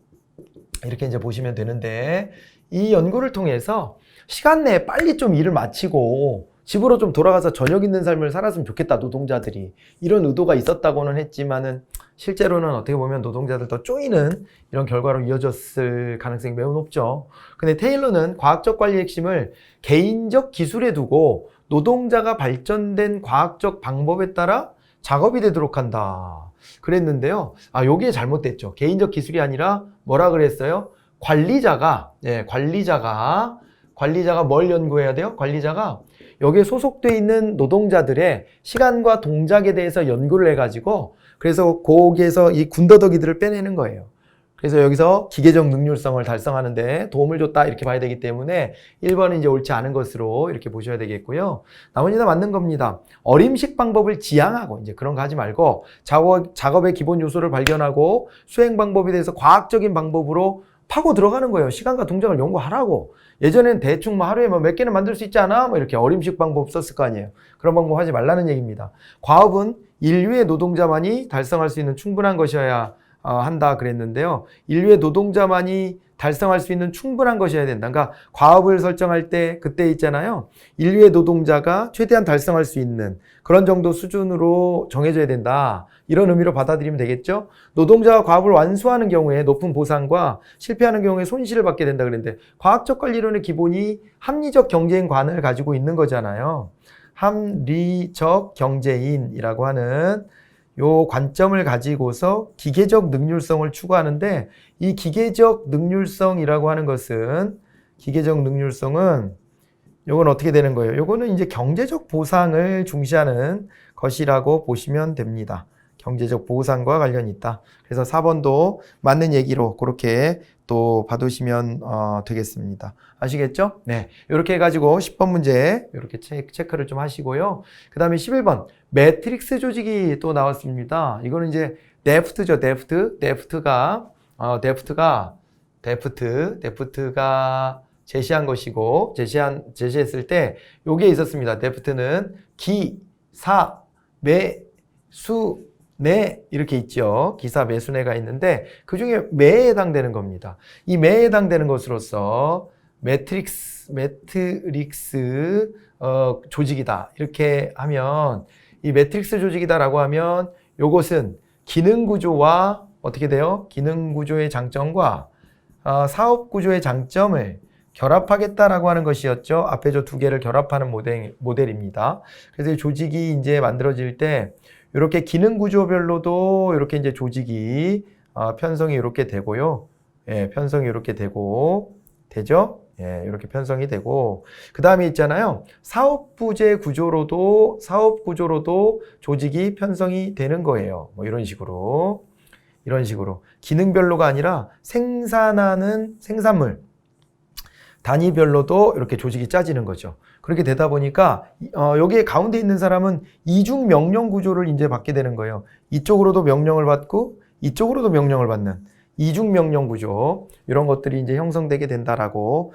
이렇게 이제 보시면 되는데, 이 연구를 통해서 시간 내에 빨리 좀 일을 마치고 집으로 좀 돌아가서 저녁 있는 삶을 살았으면 좋겠다, 노동자들이. 이런 의도가 있었다고는 했지만은 실제로는 어떻게 보면 노동자들 더 쪼이는 이런 결과로 이어졌을 가능성이 매우 높죠. 근데 테일러는 과학적 관리의 핵심을 개인적 기술에 두고 노동자가 발전된 과학적 방법에 따라 작업이 되도록 한다. 그랬는데요. 요게 잘못됐죠. 개인적 기술이 아니라 뭐라 그랬어요? 관리자가 뭘 연구해야 돼요? 관리자가 여기에 소속돼 있는 노동자들의 시간과 동작에 대해서 연구를 해가지고 그래서 거기에서 이 군더더기들을 빼내는 거예요. 그래서 여기서 기계적 능률성을 달성하는데 도움을 줬다 이렇게 봐야 되기 때문에 1번은 이제 옳지 않은 것으로 이렇게 보셔야 되겠고요. 나머지 다 맞는 겁니다. 어림식 방법을 지향하고 이제 그런 거 하지 말고 작업의 기본 요소를 발견하고 수행 방법에 대해서 과학적인 방법으로 파고 들어가는 거예요. 시간과 동작을 연구하라고. 예전엔 대충 뭐 하루에 뭐 몇 개는 만들 수 있지 않아? 뭐 이렇게 어림식 방법 썼을 거 아니에요. 그런 방법 하지 말라는 얘기입니다. 과업은 인류의 노동자만이 달성할 수 있는 충분한 것이어야 한다 그랬는데요. 인류의 노동자만이 달성할 수 있는 충분한 것이어야 된다. 그러니까 과업을 설정할 때 그때 있잖아요. 인류의 노동자가 최대한 달성할 수 있는 그런 정도 수준으로 정해져야 된다. 이런 의미로 받아들이면 되겠죠. 노동자가 과업을 완수하는 경우에 높은 보상과 실패하는 경우에 손실을 받게 된다 그랬는데 과학적 관리론의 기본이 합리적 경제인관을 가지고 있는 거잖아요. 합리적 경제인이라고 하는 요 관점을 가지고서 기계적 능률성을 추구하는데 이 기계적 능률성이라고 하는 것은 요건 어떻게 되는 거예요? 요거는 이제 경제적 보상을 중시하는 것이라고 보시면 됩니다. 경제적 보상과 관련이 있다. 그래서 4번도 맞는 얘기로 그렇게 또 봐두시면 되겠습니다. 아시겠죠? 네. 이렇게 해가지고 10번 문제 이렇게 체크를 좀 하시고요. 그 다음에 11번 매트릭스 조직이 또 나왔습니다. 이거는 이제 데프트죠. 데프트가 제시한 것이고 제시했을 때 요게 있었습니다. 데프트는 기, 사, 매, 수, 내 이렇게 있죠. 기사 매수내가 있는데 그중에 매에 해당되는 겁니다. 이 매에 해당되는 것으로서 매트릭스 조직이다 이렇게 하면 이 매트릭스 조직이다라고 하면 요것은 기능 구조와 어떻게 돼요? 기능 구조의 장점과 사업 구조의 장점을 결합하겠다라고 하는 것이었죠. 앞에 저 두 개를 결합하는 모델입니다. 그래서 이 조직이 이제 만들어질 때 이렇게 기능 구조별로도 이렇게 이제 조직이 편성이 이렇게 되고요. 예, 편성이 이렇게 되죠. 예, 이렇게 편성이 되고 그 다음에 있잖아요. 사업 구조로도 조직이 편성이 되는 거예요. 뭐 이런 식으로 기능별로가 아니라 생산하는 생산물 단위별로도 이렇게 조직이 짜지는 거죠. 그렇게 되다 보니까 여기에 가운데 있는 사람은 이중 명령 구조를 이제 받게 되는 거예요. 이쪽으로도 명령을 받고 이쪽으로도 명령을 받는 이중 명령 구조 이런 것들이 이제 형성되게 된다라고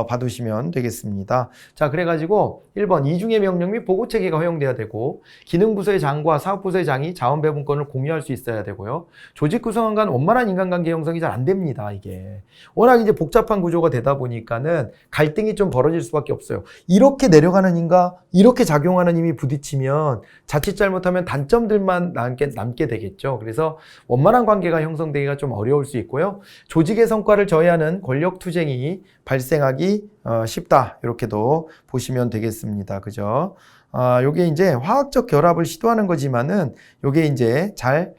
봐두시면 되겠습니다. 자, 그래가지고 1번 이중의 명령 및 보고 체계가 허용돼야 되고 기능 부서의 장과 사업 부서의 장이 자원 배분권을 공유할 수 있어야 되고요. 조직 구성원 간 원만한 인간관계 형성이 잘 안 됩니다. 이게 워낙 이제 복잡한 구조가 되다 보니까는 갈등이 좀 벌어질 수밖에 없어요. 이렇게 내려가는 힘과 이렇게 작용하는 힘이 부딪히면 자칫 잘못하면 단점들만 남게 되겠죠. 그래서 원만한 관계가 형성되기가 좀 어려울 수 있고요. 조직의 성과를 저해하는 권력 투쟁이 발생하기 쉽다. 이렇게도 보시면 되겠습니다. 그죠? 요게 이제 화학적 결합을 시도하는 거지만은 요게 이제 잘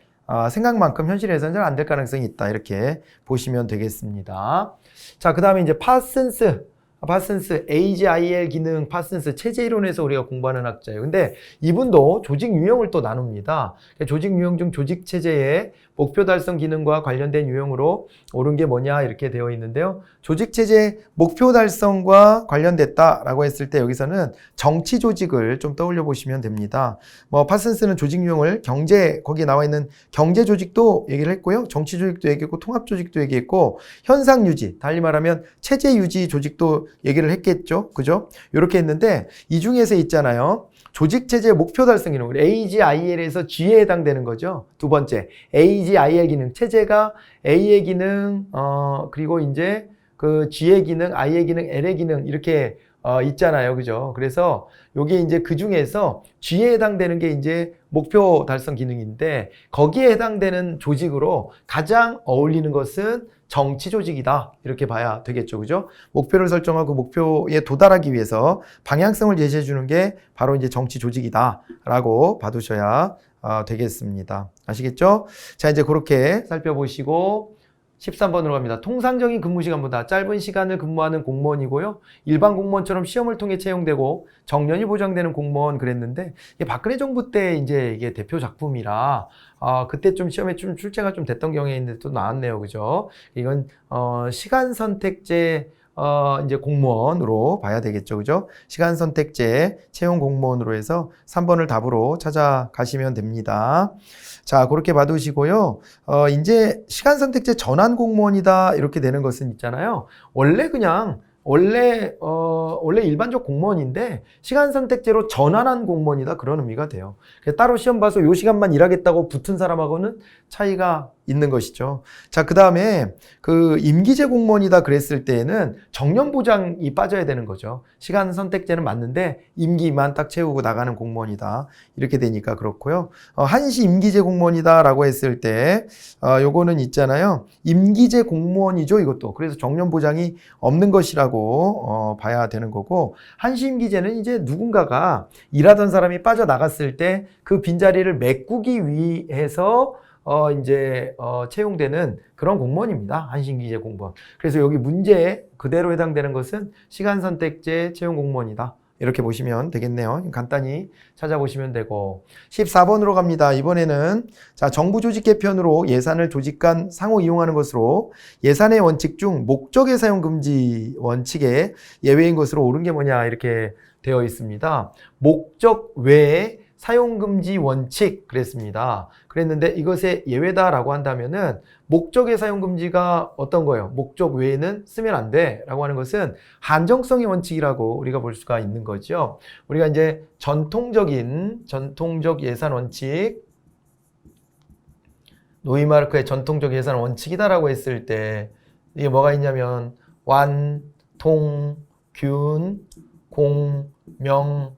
생각만큼 현실에서는 잘 안 될 가능성이 있다. 이렇게 보시면 되겠습니다. 자, 그 다음에 이제 파슨스 AGIL 기능 파슨스 체제 이론에서 우리가 공부하는 학자예요. 근데 이분도 조직 유형을 또 나눕니다. 조직 유형 중 조직 체제의 목표 달성 기능과 관련된 유형으로 옳은 게 뭐냐 이렇게 되어 있는데요. 조직 체제 목표 달성과 관련됐다라고 했을 때 여기서는 정치 조직을 좀 떠올려 보시면 됩니다. 뭐 파슨스는 조직 유형을 거기에 나와 있는 경제 조직도 얘기를 했고요. 정치 조직도 얘기했고 통합 조직도 얘기했고 현상 유지, 달리 말하면 체제 유지 조직도 얘기를 했겠죠. 그죠? 이렇게 했는데 이 중에서 있잖아요. 조직체제 목표 달성 기능, AGIL에서 G에 해당되는 거죠. 두 번째, AGIL 기능, 체제가 A의 기능, 그리고 이제 그 G의 기능, I의 기능, L의 기능 이렇게 있잖아요. 그죠? 그래서 요게 이제 그 중에서 G에 해당되는 게 이제 목표 달성 기능인데 거기에 해당되는 조직으로 가장 어울리는 것은 정치 조직이다. 이렇게 봐야 되겠죠. 그죠? 목표를 설정하고 목표에 도달하기 위해서 방향성을 제시해 주는 게 바로 이제 정치 조직이다. 라고 봐두셔야 되겠습니다. 아시겠죠? 자, 이제 그렇게 살펴보시고 13번으로 갑니다. 통상적인 근무 시간보다 짧은 시간을 근무하는 공무원이고요. 일반 공무원처럼 시험을 통해 채용되고 정년이 보장되는 공무원 그랬는데 이게 박근혜 정부 때 이제 이게 대표 작품이라 그때 좀 시험에 좀 출제가 좀 됐던 경향이 있는데 또 나왔네요. 그죠? 이건 시간 선택제 이제 공무원으로 봐야 되겠죠. 그죠? 시간 선택제 채용 공무원으로 해서 3번을 답으로 찾아가시면 됩니다. 자, 그렇게 봐두시고요. 이제 시간 선택제 전환 공무원이다. 이렇게 되는 것은 있잖아요. 원래 일반적 공무원인데 시간 선택제로 전환한 공무원이다. 그런 의미가 돼요. 따로 시험 봐서 요 시간만 일하겠다고 붙은 사람하고는 차이가 있는 것이죠. 자, 그 다음에 그 임기제 공무원이다 그랬을 때에는 정년 보장이 빠져야 되는 거죠. 시간 선택제는 맞는데 임기만 딱 채우고 나가는 공무원이다. 이렇게 되니까 그렇고요. 한시 임기제 공무원이다 라고 했을 때 요거는 있잖아요. 임기제 공무원이죠, 이것도. 그래서 정년 보장이 없는 것이라고 봐야 되는 거고, 한시 임기제는 이제 누군가가 일하던 사람이 빠져나갔을 때 그 빈자리를 메꾸기 위해서 채용되는 그런 공무원입니다. 한신기재 공무원. 그래서 여기 문제에 그대로 해당되는 것은 시간 선택제 채용 공무원이다. 이렇게 보시면 되겠네요. 간단히 찾아보시면 되고. 14번으로 갑니다. 이번에는 자, 정부 조직 개편으로 예산을 조직 간 상호 이용하는 것으로 예산의 원칙 중 목적의 사용 금지 원칙에 예외인 것으로 옳은 게 뭐냐 이렇게 되어 있습니다. 목적 외에 사용금지 원칙 그랬습니다. 그랬는데 이것의 예외다라고 한다면은 목적의 사용금지가 어떤 거예요? 목적 외에는 쓰면 안 돼 라고 하는 것은 한정성의 원칙이라고 우리가 볼 수가 있는 거죠. 우리가 이제 전통적 예산 원칙, 노이마르크의 전통적 예산 원칙이다라고 했을 때 이게 뭐가 있냐면 완, 통, 균, 공, 명,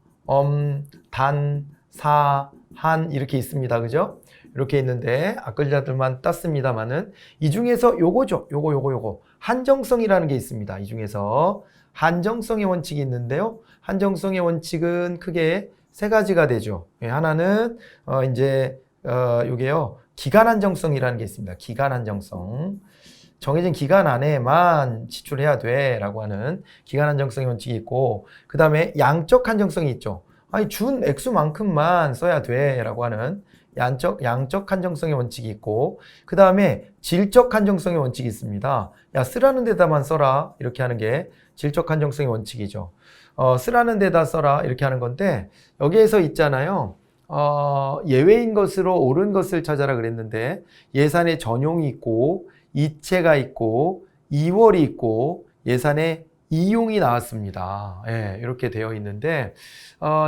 단, 사, 한 이렇게 있습니다. 그죠? 이렇게 있는데 악글자들만 땄습니다만은 이 중에서 요거죠. 요거 한정성이라는 게 있습니다. 이 중에서 한정성의 원칙이 있는데요. 한정성의 원칙은 크게 세 가지가 되죠. 하나는 요게요. 기간 한정성이라는 게 있습니다. 기간 한정성. 정해진 기간 안에만 지출해야 돼 라고 하는 기간 한정성의 원칙이 있고, 그 다음에 양적 한정성이 있죠. 아니 준 액수만큼만 써야 돼 라고 하는 양적 한정성의 원칙이 있고, 그 다음에 질적 한정성의 원칙이 있습니다. 야, 쓰라는 데다만 써라 이렇게 하는 게 질적 한정성의 원칙이죠. 쓰라는 데다 써라 이렇게 하는 건데, 여기에서 있잖아요. 예외인 것으로 옳은 것을 찾아라 그랬는데 예산에 전용이 있고 이체가 있고 이월이 있고 예산에 이용이 나왔습니다. 예, 이렇게 되어 있는데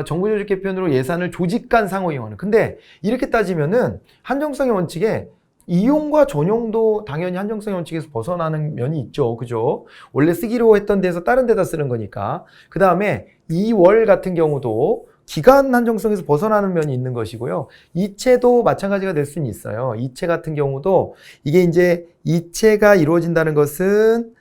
정부 조직 개편으로 예산을 조직 간 상호 이용하는. 근데 이렇게 따지면은 한정성의 원칙에 이용과 전용도 당연히 한정성의 원칙에서 벗어나는 면이 있죠. 그죠? 원래 쓰기로 했던 데서 다른 데다 쓰는 거니까. 그 다음에 이월 같은 경우도 기간 한정성에서 벗어나는 면이 있는 것이고요. 이체도 마찬가지가 될 수는 있어요. 이체 같은 경우도 이게 이제 이체가 이루어진다는 것은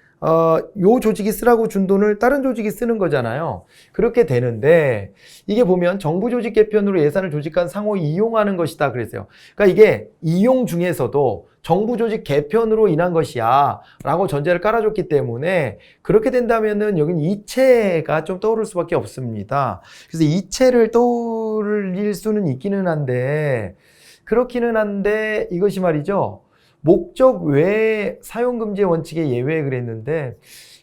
요 조직이 쓰라고 준 돈을 다른 조직이 쓰는 거잖아요. 그렇게 되는데 이게 보면 정부 조직 개편으로 예산을 조직 간 상호 이용하는 것이다 그랬어요. 그러니까 이게 이용 중에서도 정부 조직 개편으로 인한 것이야 라고 전제를 깔아줬기 때문에 그렇게 된다면은 여기는 이체가 좀 떠오를 수밖에 없습니다. 그래서 이체를 떠올릴 수는 있기는 한데 그렇기는 한데 이것이 말이죠. 목적 외에 사용금지 원칙의 예외 그랬는데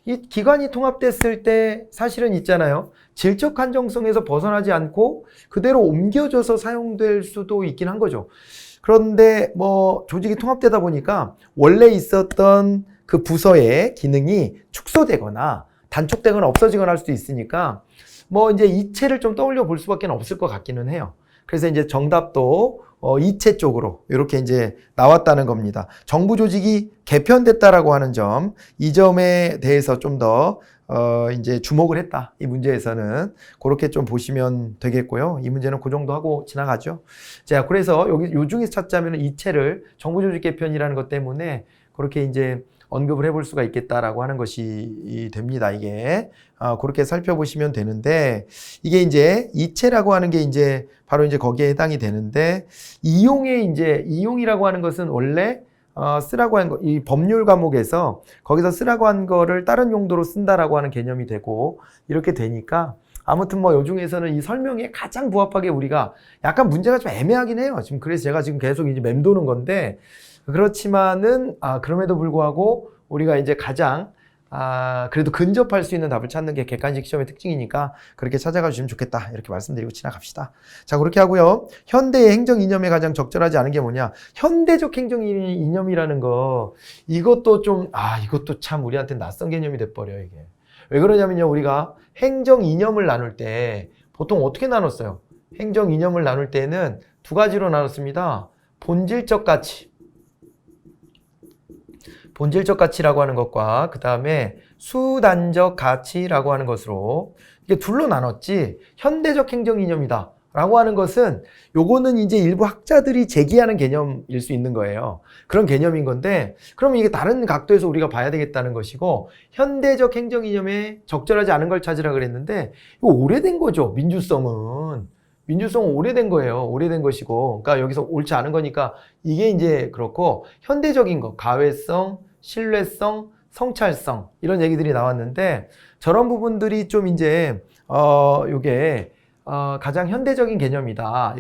이 기관이 통합됐을 때 사실은 있잖아요. 질적 한정성에서 벗어나지 않고 그대로 옮겨져서 사용될 수도 있긴 한 거죠. 그런데 뭐 조직이 통합되다 보니까 원래 있었던 그 부서의 기능이 축소되거나 단축되거나 없어지거나 할 수도 있으니까 뭐 이제 이체를 좀 떠올려 볼 수밖에 없을 것 같기는 해요. 그래서 이제 정답도 이체 쪽으로 이렇게 이제 나왔다는 겁니다. 정부 조직이 개편됐다라고 하는 점, 이 점에 대해서 좀 더 이제 주목을 했다. 이 문제에서는 그렇게 좀 보시면 되겠고요. 이 문제는 그 정도 하고 지나가죠. 자, 그래서 여기 요 중에서 찾자면 이체를 정부 조직 개편이라는 것 때문에 그렇게 이제 언급을 해볼 수가 있겠다라고 하는 것이 됩니다. 이게 그렇게 살펴보시면 되는데 이게 이제 이체라고 하는 게 이제 바로 이제 거기에 해당이 되는데 이용이라고 하는 것은 원래 쓰라고 한 거, 이 법률 과목에서 거기서 쓰라고 한 거를 다른 용도로 쓴다라고 하는 개념이 되고 이렇게 되니까 아무튼 뭐 요 중에서는 이 설명에 가장 부합하게 우리가 약간 문제가 좀 애매하긴 해요. 지금 그래서 제가 지금 계속 이제 맴도는 건데 그렇지만은 그럼에도 불구하고 우리가 이제 가장 그래도 근접할 수 있는 답을 찾는 게 객관식 시험의 특징이니까 그렇게 찾아가 주시면 좋겠다. 이렇게 말씀드리고 지나갑시다. 자, 그렇게 하고요. 현대의 행정 이념에 가장 적절하지 않은 게 뭐냐? 현대적 행정 이념이라는 거, 이것도 좀, 이것도 참 우리한테 낯선 개념이 돼버려요, 이게. 왜 그러냐면요, 우리가 행정 이념을 나눌 때 보통 어떻게 나눴어요? 행정 이념을 나눌 때는 두 가지로 나눴습니다. 본질적 가치. 본질적 가치라고 하는 것과 그 다음에 수단적 가치라고 하는 것으로 이게 둘로 나눴지 현대적 행정 이념이다 라고 하는 것은 요거는 이제 일부 학자들이 제기하는 개념일 수 있는 거예요. 그런 개념인 건데 그럼 이게 다른 각도에서 우리가 봐야 되겠다는 것이고 현대적 행정 이념에 적절하지 않은 걸 찾으라 그랬는데 이거 오래된 거죠. 민주성은 오래된 거예요. 오래된 것이고. 그러니까 여기서 옳지 않은 거니까 이게 이제 그렇고 현대적인 거, 가외성, 신뢰성, 성찰성 이런 얘기들이 나왔는데 저런 부분들이 좀 이제 요게 가장 현대적인 개념이다.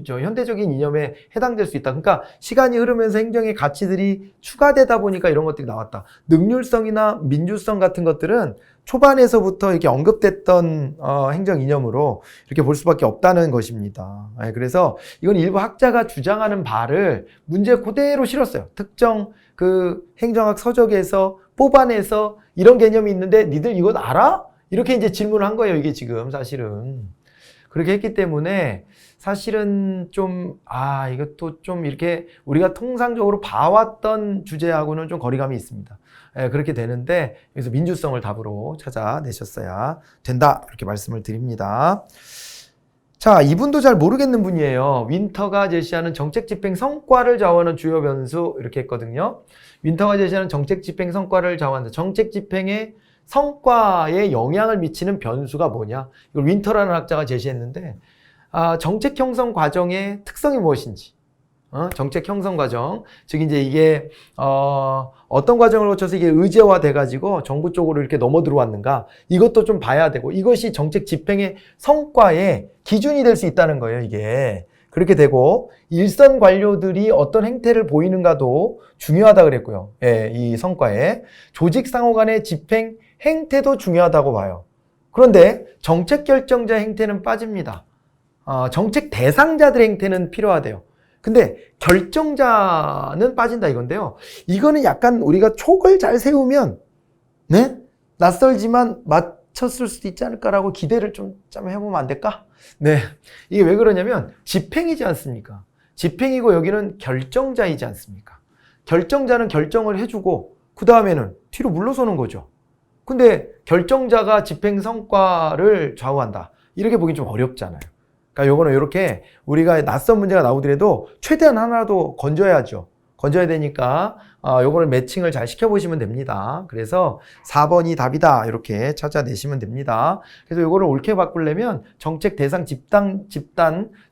현대적인 이념에 해당될 수 있다. 그러니까 시간이 흐르면서 행정의 가치들이 추가되다 보니까 이런 것들이 나왔다. 능률성이나 민주성 같은 것들은 초반에서부터 이렇게 언급됐던 행정 이념으로 이렇게 볼 수밖에 없다는 것입니다. 그래서 이건 일부 학자가 주장하는 바를 문제 그대로 실었어요. 특정 그 행정학 서적에서 뽑아내서 이런 개념이 있는데 니들 이거 알아? 이렇게 이제 질문을 한 거예요. 이게 지금 사실은. 그렇게 했기 때문에 사실은 좀, 이것도 좀 이렇게 우리가 통상적으로 봐왔던 주제하고는 좀 거리감이 있습니다. 그렇게 되는데 여기서 민주성을 답으로 찾아내셨어야 된다. 이렇게 말씀을 드립니다. 자, 이분도 잘 모르겠는 분이에요. 윈터가 제시하는 정책 집행 성과를 좌우하는 주요 변수 이렇게 했거든요. 윈터가 제시하는 정책 집행 성과를 좌우한다. 정책 집행의 성과에 영향을 미치는 변수가 뭐냐? 이걸 윈터라는 학자가 제시했는데 정책 형성 과정의 특성이 무엇인지 정책 형성 과정, 즉 이제 이게 어떤 과정을 거쳐서 이게 의제화 돼가지고 정부 쪽으로 이렇게 넘어 들어왔는가 이것도 좀 봐야 되고 이것이 정책 집행의 성과의 기준이 될 수 있다는 거예요. 이게 그렇게 되고 일선 관료들이 어떤 행태를 보이는가도 중요하다 그랬고요. 이 성과에 조직 상호 간의 집행 행태도 중요하다고 봐요. 그런데 정책 결정자 행태는 빠집니다. 정책 대상자들의 행태는 필요하대요. 근데 결정자는 빠진다 이건데요. 이거는 약간 우리가 촉을 잘 세우면 낯설지만 맞췄을 수도 있지 않을까라고 기대를 좀 해보면 안 될까? 이게 왜 그러냐면 집행이지 않습니까? 집행이고 여기는 결정자이지 않습니까? 결정자는 결정을 해주고 그 다음에는 뒤로 물러서는 거죠. 근데 결정자가 집행 성과를 좌우한다. 이렇게 보긴 좀 어렵잖아요. 그러니까 요거는 이렇게 우리가 낯선 문제가 나오더라도 최대한 하나라도 건져야죠. 건져야 되니까 요거를 매칭을 잘 시켜보시면 됩니다. 그래서 4번이 답이다 이렇게 찾아내시면 됩니다. 그래서 요거를 옳게 바꾸려면 정책 대상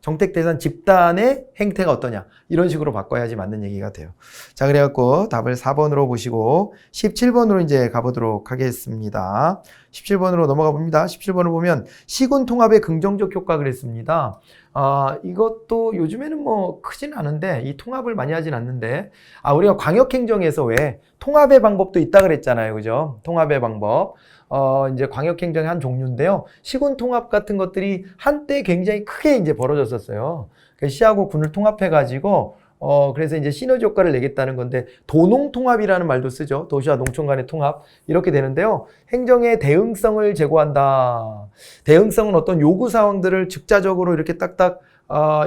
정책 대상 집단의 행태가 어떠냐 이런 식으로 바꿔야지 맞는 얘기가 돼요. 자, 그래갖고 답을 4번으로 보시고 17번으로 이제 가보도록 하겠습니다. 17번으로 넘어가 봅니다. 17번을 보면 시군 통합의 긍정적 효과 그랬습니다. 이것도 요즘에는 뭐 크진 않은데 이 통합을 많이 하진 않는데 우리가 광역행정에서 왜 통합의 방법도 있다 그랬잖아요. 그죠? 통합의 방법. 이제 광역행정의 한 종류인데요. 시군 통합 같은 것들이 한때 굉장히 크게 이제 벌어졌었어요. 시하고 군을 통합해가지고 그래서 이제 시너지 효과를 내겠다는 건데 도농통합이라는 말도 쓰죠. 도시와 농촌 간의 통합 이렇게 되는데요. 행정의 대응성을 제고한다. 대응성은 어떤 요구 사항들을 즉자적으로 이렇게 딱딱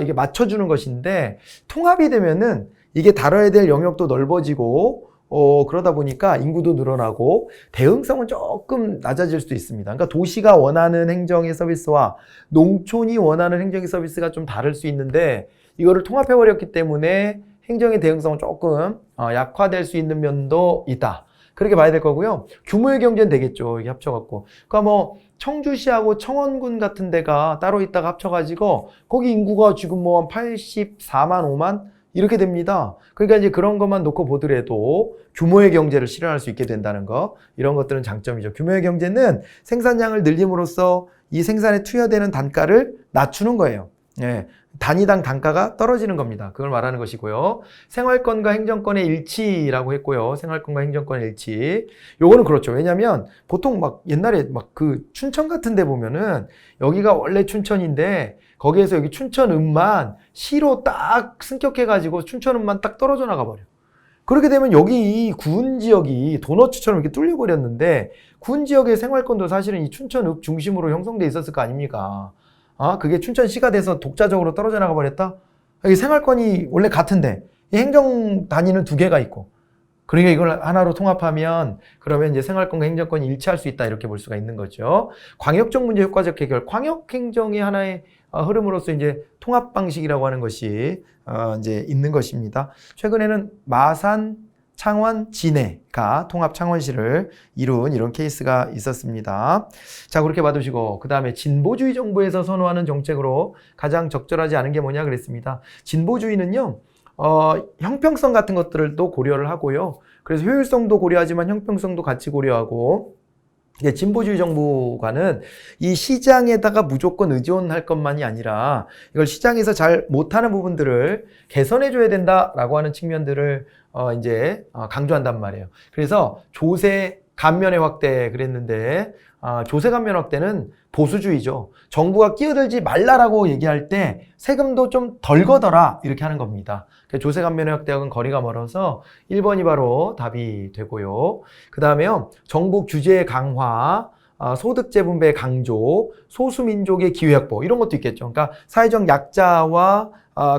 이게 맞춰주는 것인데 통합이 되면은 이게 다뤄야 될 영역도 넓어지고 그러다 보니까 인구도 늘어나고 대응성은 조금 낮아질 수도 있습니다. 그러니까 도시가 원하는 행정의 서비스와 농촌이 원하는 행정의 서비스가 좀 다를 수 있는데 이거를 통합해버렸기 때문에 행정의 대응성은 조금 약화될 수 있는 면도 있다. 그렇게 봐야 될 거고요. 규모의 경제는 되겠죠. 이게 합쳐갖고. 그러니까 뭐 청주시하고 청원군 같은 데가 따로 있다가 합쳐가지고 거기 인구가 지금 뭐 한 84만 5만 이렇게 됩니다. 그러니까 이제 그런 것만 놓고 보더라도 규모의 경제를 실현할 수 있게 된다는 거, 이런 것들은 장점이죠. 규모의 경제는 생산량을 늘림으로써 이 생산에 투여되는 단가를 낮추는 거예요. 예, 단위당 단가가 떨어지는 겁니다. 그걸 말하는 것이고요. 생활권과 행정권의 일치라고 했고요. 생활권과 행정권의 일치. 요거는 그렇죠. 왜냐면 보통 막 옛날에 막 그 춘천 같은 데 보면은 여기가 원래 춘천인데 거기에서 여기 춘천읍만 시로 딱 승격해가지고 춘천읍만 딱 떨어져 나가버려. 그렇게 되면 여기 이 구은 지역이 도너츠처럼 이렇게 뚫려버렸는데 구은 지역의 생활권도 사실은 이 춘천읍 중심으로 형성돼 있었을 거 아닙니까? 아, 그게 춘천시가 돼서 독자적으로 떨어져 나가 버렸다? 이 생활권이 원래 같은데 이 행정 단위는 두 개가 있고, 그러니까 이걸 하나로 통합하면 그러면 이제 생활권과 행정권이 일치할 수 있다, 이렇게 볼 수가 있는 거죠. 광역적 문제 효과적 해결, 광역 행정의 하나의 흐름으로서 이제 통합 방식이라고 하는 것이 이제 있는 것입니다. 최근에는 마산, 창원, 진해가 통합 창원시를 이룬 이런 케이스가 있었습니다. 자, 그렇게 봐두시고 그 다음에 진보주의 정부에서 선호하는 정책으로 가장 적절하지 않은 게 뭐냐 그랬습니다. 진보주의는요, 형평성 같은 것들도 고려를 하고요. 그래서 효율성도 고려하지만 형평성도 같이 고려하고, 진보주의 정부가는 이 시장에다가 무조건 의존할 것만이 아니라 이걸 시장에서 잘 못하는 부분들을 개선해줘야 된다라고 하는 측면들을 이제 강조한단 말이에요. 그래서 조세 감면의 확대 그랬는데, 조세 감면 확대는 보수주의죠. 정부가 끼어들지 말라라고 얘기할 때 세금도 좀 덜 걷어라, 이렇게 하는 겁니다. 조세 감면의 확대하고는 거리가 멀어서 1번이 바로 답이 되고요. 그 다음에요, 정부 규제 강화, 소득 재분배 강조, 소수민족의 기회 확보, 이런 것도 있겠죠. 그러니까 사회적 약자와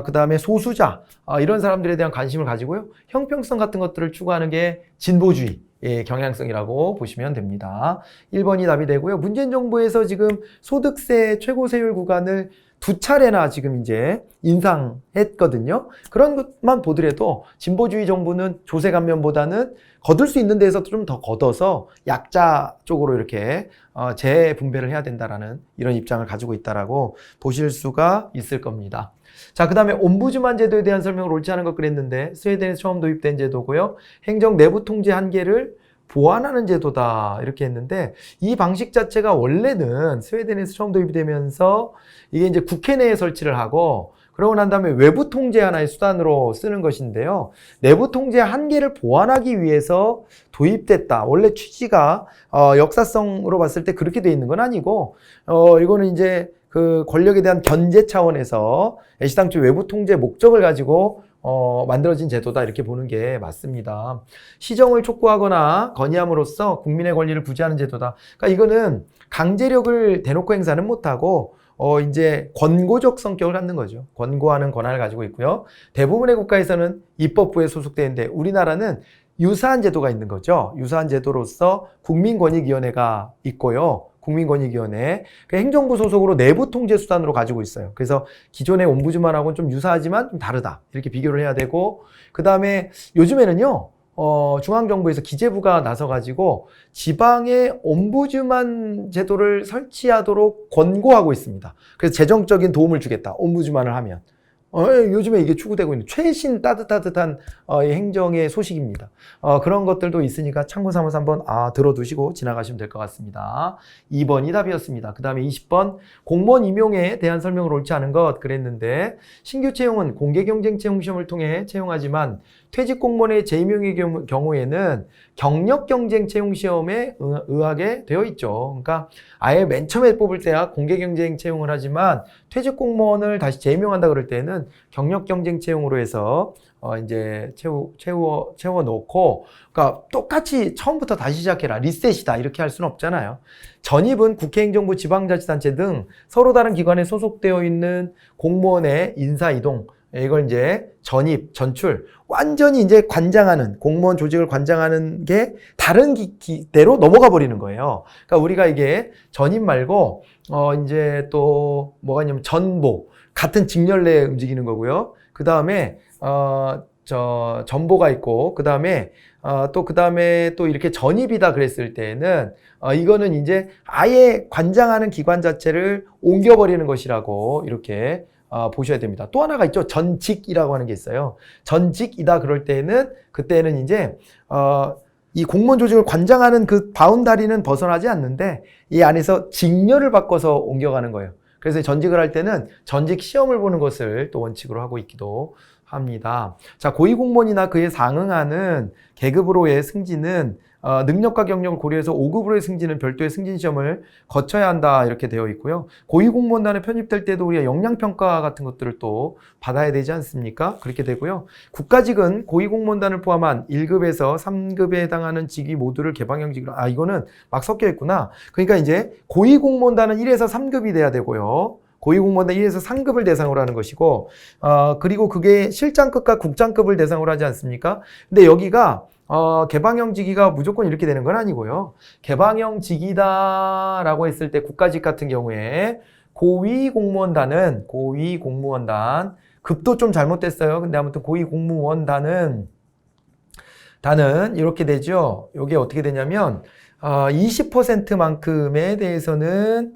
그 다음에 소수자, 이런 사람들에 대한 관심을 가지고요, 형평성 같은 것들을 추구하는 게 진보주의 경향성이라고 보시면 됩니다. 1번이 답이 되고요. 문재인 정부에서 지금 소득세 최고 세율 구간을 2차례나 지금 이제 인상했거든요. 그런 것만 보더라도 진보주의 정부는 조세 감면보다는 거둘 수 있는 데에서 좀 더 걷어서 약자 쪽으로 이렇게 재분배를 해야 된다라는 이런 입장을 가지고 있다라고 보실 수가 있을 겁니다. 자, 그 다음에 옴부즈만 제도에 대한 설명을 옳지 않은 것 그랬는데, 스웨덴에서 처음 도입된 제도고요. 행정 내부 통제 한계를 보완하는 제도다, 이렇게 했는데, 이 방식 자체가 원래는 스웨덴에서 처음 도입이 되면서 이게 이제 국회 내에 설치를 하고, 그러고 난 다음에 외부 통제 하나의 수단으로 쓰는 것인데요. 내부 통제 한계를 보완하기 위해서 도입됐다. 원래 취지가 역사성으로 봤을 때 그렇게 돼 있는 건 아니고, 이거는 이제 그 권력에 대한 견제 차원에서 애시당초 외부 통제 목적을 가지고 만들어진 제도다, 이렇게 보는 게 맞습니다. 시정을 촉구하거나 건의함으로써 국민의 권리를 부지하는 제도다. 그러니까 이거는 강제력을 대놓고 행사는 못하고 이제 권고적 성격을 갖는 거죠. 권고하는 권한을 가지고 있고요. 대부분의 국가에서는 입법부에 소속되어 있는데 우리나라는 유사한 제도가 있는 거죠. 유사한 제도로서 국민권익위원회가 있고요. 국민권익위원회, 행정부 소속으로 내부 통제 수단으로 가지고 있어요. 그래서 기존의 옴부즈만하고는 좀 유사하지만 좀 다르다, 이렇게 비교를 해야 되고, 그 다음에 요즘에는요, 중앙정부에서 기재부가 나서가지고 지방의 옴부즈만 제도를 설치하도록 권고하고 있습니다. 그래서 재정적인 도움을 주겠다, 옴부즈만을 하면. 요즘에 이게 추구되고 있는 최신 따뜻한 행정의 소식입니다. 그런 것들도 있으니까 참고 삼아서 한번 들어두시고 지나가시면 될 것 같습니다. 2번이 답이었습니다. 그 다음에 20번 공무원 임용에 대한 설명을 옳지 않은 것 그랬는데, 신규 채용은 공개경쟁 채용 시험을 통해 채용하지만 퇴직 공무원의 재임용의 경우에는 경력경쟁 채용 시험에 의하게 되어 있죠. 그러니까 아예 맨 처음에 뽑을 때야 공개경쟁 채용을 하지만 퇴직 공무원을 다시 재임용한다 그럴 때는 경력경쟁 채용으로 해서 이제 채워 놓고, 그러니까 똑같이 처음부터 다시 시작해라, 리셋이다, 이렇게 할 수는 없잖아요. 전입은 국회행정부, 지방자치단체 등 서로 다른 기관에 소속되어 있는 공무원의 인사이동, 이걸 이제 전입, 전출, 완전히 이제 관장하는, 공무원 조직을 관장하는 게 다른 기대로 넘어가 버리는 거예요. 그러니까 우리가 이게 전입 말고 이제 또 뭐가 있냐면 전보, 같은 직렬 내에 움직이는 거고요. 그 다음에 전보가 있고, 그 다음에 또 이렇게 전입이다 그랬을 때는 이거는 이제 아예 관장하는 기관 자체를 옮겨버리는 것이라고 이렇게 보셔야 됩니다. 또 하나가 있죠. 전직이라고 하는 게 있어요. 전직이다 그럴 때는 그때는 이제 이 공무원 조직을 관장하는 그 바운다리는 벗어나지 않는데 이 안에서 직렬을 바꿔서 옮겨가는 거예요. 그래서 전직을 할 때는 전직 시험을 보는 것을 또 원칙으로 하고 있기도 합니다. 자, 고위공무원이나 그에 상응하는 계급으로의 승진은 능력과 경력을 고려해서 5급으로의 승진은 별도의 승진 시험을 거쳐야 한다 이렇게 되어 있고요. 고위공무원단에 편입될 때도 우리가 역량평가 같은 것들을 또 받아야 되지 않습니까? 그렇게 되고요. 국가직은 고위공무원단을 포함한 1급에서 3급에 해당하는 직위 모두를 개방형직으로 이거는 막 섞여 있구나. 그러니까 이제 고위공무원단은 1에서 3급이 돼야 되고요. 고위공무원단 1에서 3급을 대상으로 하는 것이고 그리고 그게 실장급과 국장급을 대상으로 하지 않습니까? 근데 여기가 개방형 직위가 무조건 이렇게 되는 건 아니고요. 개방형 직위다라고 했을 때 국가직 같은 경우에 고위공무원단은 급도 좀 잘못됐어요. 근데 아무튼 고위공무원단은 이렇게 되죠. 이게 어떻게 되냐면 20%만큼에 대해서는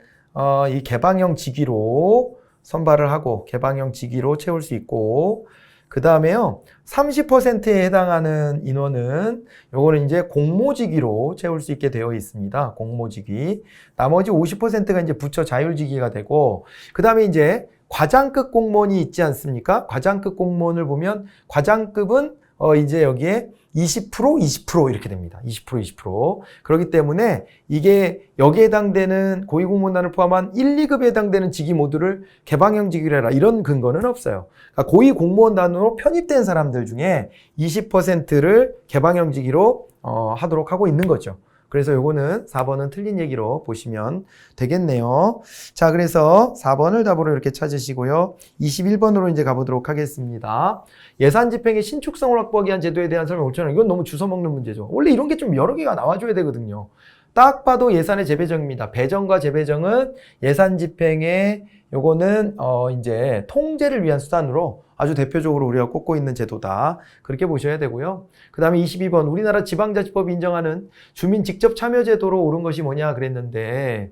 이 개방형 직위로 선발을 하고 개방형 직위로 채울 수 있고 그 다음에요 30%에 해당하는 인원은 요거는 이제 공모직위로 채울 수 있게 되어 있습니다. 공모직위. 나머지 50%가 이제 부처 자율직위가 되고 그 다음에 이제 과장급 공무원이 있지 않습니까? 과장급 공무원을 보면 과장급은 이제 여기에 20% 이렇게 됩니다. 20%. 그렇기 때문에 이게 여기에 해당되는 고위공무원단을 포함한 1, 2급에 해당되는 직위 모두를 개방형 직위로 해라. 이런 근거는 없어요. 그러니까 고위공무원단으로 편입된 사람들 중에 20%를 개방형 직위로 하도록 하고 있는 거죠. 그래서 요거는 4번은 틀린 얘기로 보시면 되겠네요. 자, 그래서 4번을 답으로 이렇게 찾으시고요. 21번으로 이제 가보도록 하겠습니다. 예산 집행의 신축성을 확보하기 위한 제도에 대한 설명 5,000원. 이건 너무 주워먹는 문제죠. 원래 이런 게 좀 여러 개가 나와줘야 되거든요. 딱 봐도 예산의 재배정입니다. 배정과 재배정은 예산 집행의 요거는 이제 통제를 위한 수단으로 아주 대표적으로 우리가 꼽고 있는 제도다. 그렇게 보셔야 되고요. 그 다음에 22번 우리나라 지방자치법이 인정하는 주민 직접 참여 제도로 옳은 것이 뭐냐 그랬는데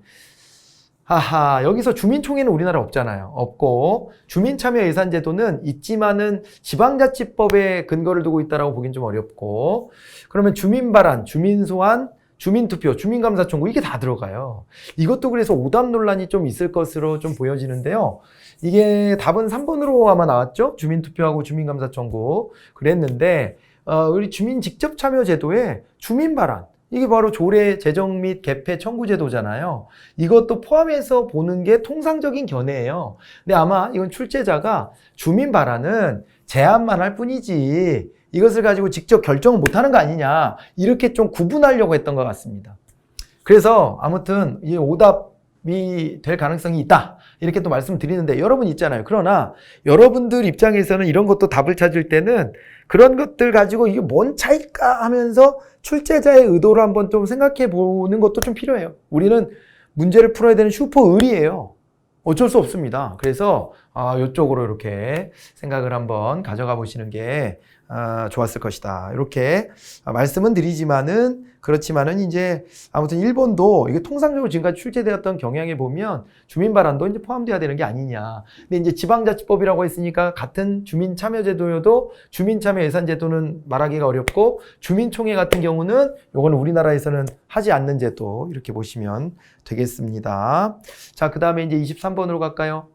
여기서 주민총회는 우리나라 없잖아요. 없고 주민참여 예산제도는 있지만은 지방자치법에 근거를 두고 있다라고 보긴 좀 어렵고 그러면 주민발안, 주민소환, 주민투표, 주민감사 청구 이게 다 들어가요. 이것도 그래서 오답 논란이 좀 있을 것으로 좀 보여지는데요. 이게 답은 3번으로 아마 나왔죠? 주민투표하고 주민감사 청구 그랬는데 우리 주민 직접 참여 제도에 주민발안 이게 바로 조례 제정 및 개폐 청구 제도잖아요. 이것도 포함해서 보는 게 통상적인 견해예요. 근데 아마 이건 출제자가 주민발안은 제안만 할 뿐이지 이것을 가지고 직접 결정을 못하는 거 아니냐 이렇게 좀 구분하려고 했던 것 같습니다. 그래서 아무튼 이 오답이 될 가능성이 있다 이렇게 또 말씀드리는데 여러분 있잖아요. 그러나 여러분들 입장에서는 이런 것도 답을 찾을 때는 그런 것들 가지고 이게 뭔 차일까 하면서 출제자의 의도를 한번 좀 생각해 보는 것도 좀 필요해요. 우리는 문제를 풀어야 되는 슈퍼을이에요. 어쩔 수 없습니다. 그래서 이쪽으로 이렇게 생각을 한번 가져가 보시는 게 좋았을 것이다. 이렇게 말씀은 드리지만은 그렇지만은 이제 아무튼 일본도 이게 통상적으로 지금까지 출제되었던 경향에 보면 주민발안도 이제 포함돼야 되는 게 아니냐. 근데 이제 지방자치법이라고 했으니까 같은 주민참여제도여도 주민참여 예산제도는 말하기가 어렵고 주민총회 같은 경우는 요거는 우리나라에서는 하지 않는 제도 이렇게 보시면 되겠습니다. 자, 그 다음에 이제 23번으로 갈까요?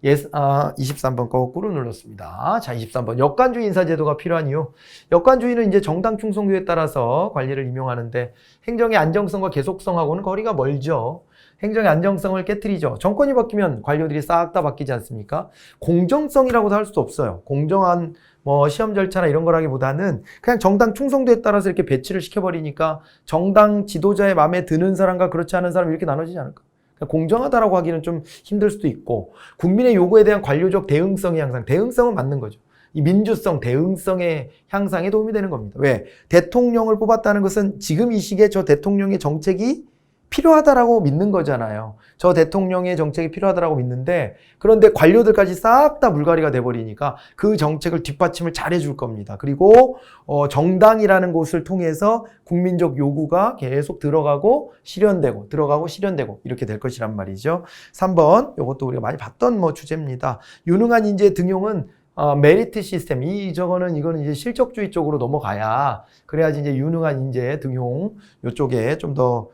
23번 거꾸로 눌렀습니다. 자, 23번. 역관주의 인사제도가 필요한 이유. 역관주의는 이제 정당 충성도에 따라서 관리를 임용하는데 행정의 안정성과 계속성하고는 거리가 멀죠. 행정의 안정성을 깨트리죠. 정권이 바뀌면 관료들이 싹 다 바뀌지 않습니까? 공정성이라고도 할 수도 없어요. 공정한 시험 절차나 이런 거라기보다는 그냥 정당 충성도에 따라서 이렇게 배치를 시켜버리니까 정당 지도자의 마음에 드는 사람과 그렇지 않은 사람 이렇게 나눠지지 않을까? 공정하다라고 하기는 좀 힘들 수도 있고 국민의 요구에 대한 관료적 대응성의 향상, 대응성은 맞는 거죠. 이 민주성, 대응성의 향상에 도움이 되는 겁니다. 왜? 대통령을 뽑았다는 것은 지금 이 시기에 저 대통령의 정책이 필요하다라고 믿는 거잖아요. 저 대통령의 정책이 필요하다라고 믿는데 그런데 관료들까지 싹 다 물갈이가 돼버리니까 그 정책을 뒷받침을 잘 해줄 겁니다. 그리고 정당이라는 곳을 통해서 국민적 요구가 계속 들어가고 실현되고 들어가고 실현되고 이렇게 될 것이란 말이죠. 3번 이것도 우리가 많이 봤던 주제입니다. 유능한 인재 등용은 메리트 시스템, 이거는 이제 실적주의 쪽으로 넘어가야 그래야지 이제 유능한 인재 등용 요쪽에 좀 더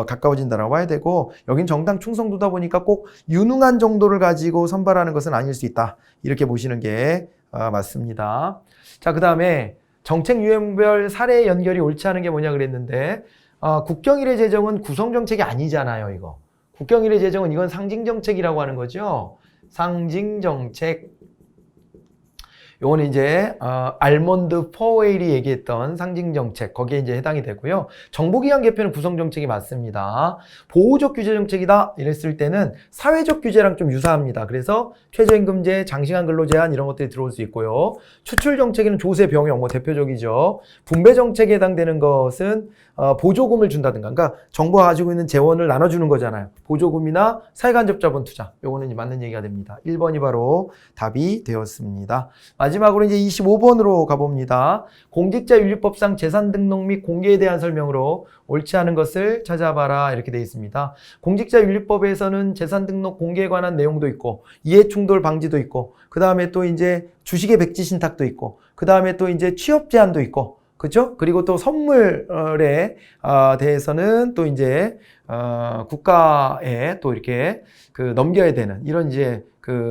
가까워진다라고 봐야 되고 여긴 정당 충성도다 보니까 꼭 유능한 정도를 가지고 선발하는 것은 아닐 수 있다. 이렇게 보시는 게 맞습니다. 자, 그 다음에 정책 유형별 사례 연결이 옳지 않은 게 뭐냐 그랬는데 국경일의 재정은 구성정책이 아니잖아요. 이거 국경일의 재정은 이건 상징정책이라고 하는 거죠. 상징정책. 요거는 이제 알몬드 퍼웨일이 얘기했던 상징정책 거기에 이제 해당이 되고요. 정부기관 개편은 구성정책이 맞습니다. 보호적 규제정책이다 이랬을 때는 사회적 규제랑 좀 유사합니다. 그래서 최저임금제, 장시간 근로제한 이런 것들이 들어올 수 있고요. 추출정책에는 조세, 병역 대표적이죠. 분배정책에 해당되는 것은 보조금을 준다든가 그러니까 정부가 가지고 있는 재원을 나눠주는 거잖아요. 보조금이나 사회간접자본 투자 요거는 맞는 얘기가 됩니다. 1번이 바로 답이 되었습니다. 마지막으로 이제 25번으로 가봅니다. 공직자윤리법상 재산 등록 및 공개에 대한 설명으로 옳지 않은 것을 찾아봐라 이렇게 되어 있습니다. 공직자윤리법에서는 재산 등록 공개에 관한 내용도 있고 이해충돌 방지도 있고 그 다음에 또 이제 주식의 백지 신탁도 있고 그 다음에 또 이제 취업 제한도 있고 그죠? 그리고 또 선물에 대해서는 또 이제 국가에 또 이렇게 넘겨야 되는 이런 이제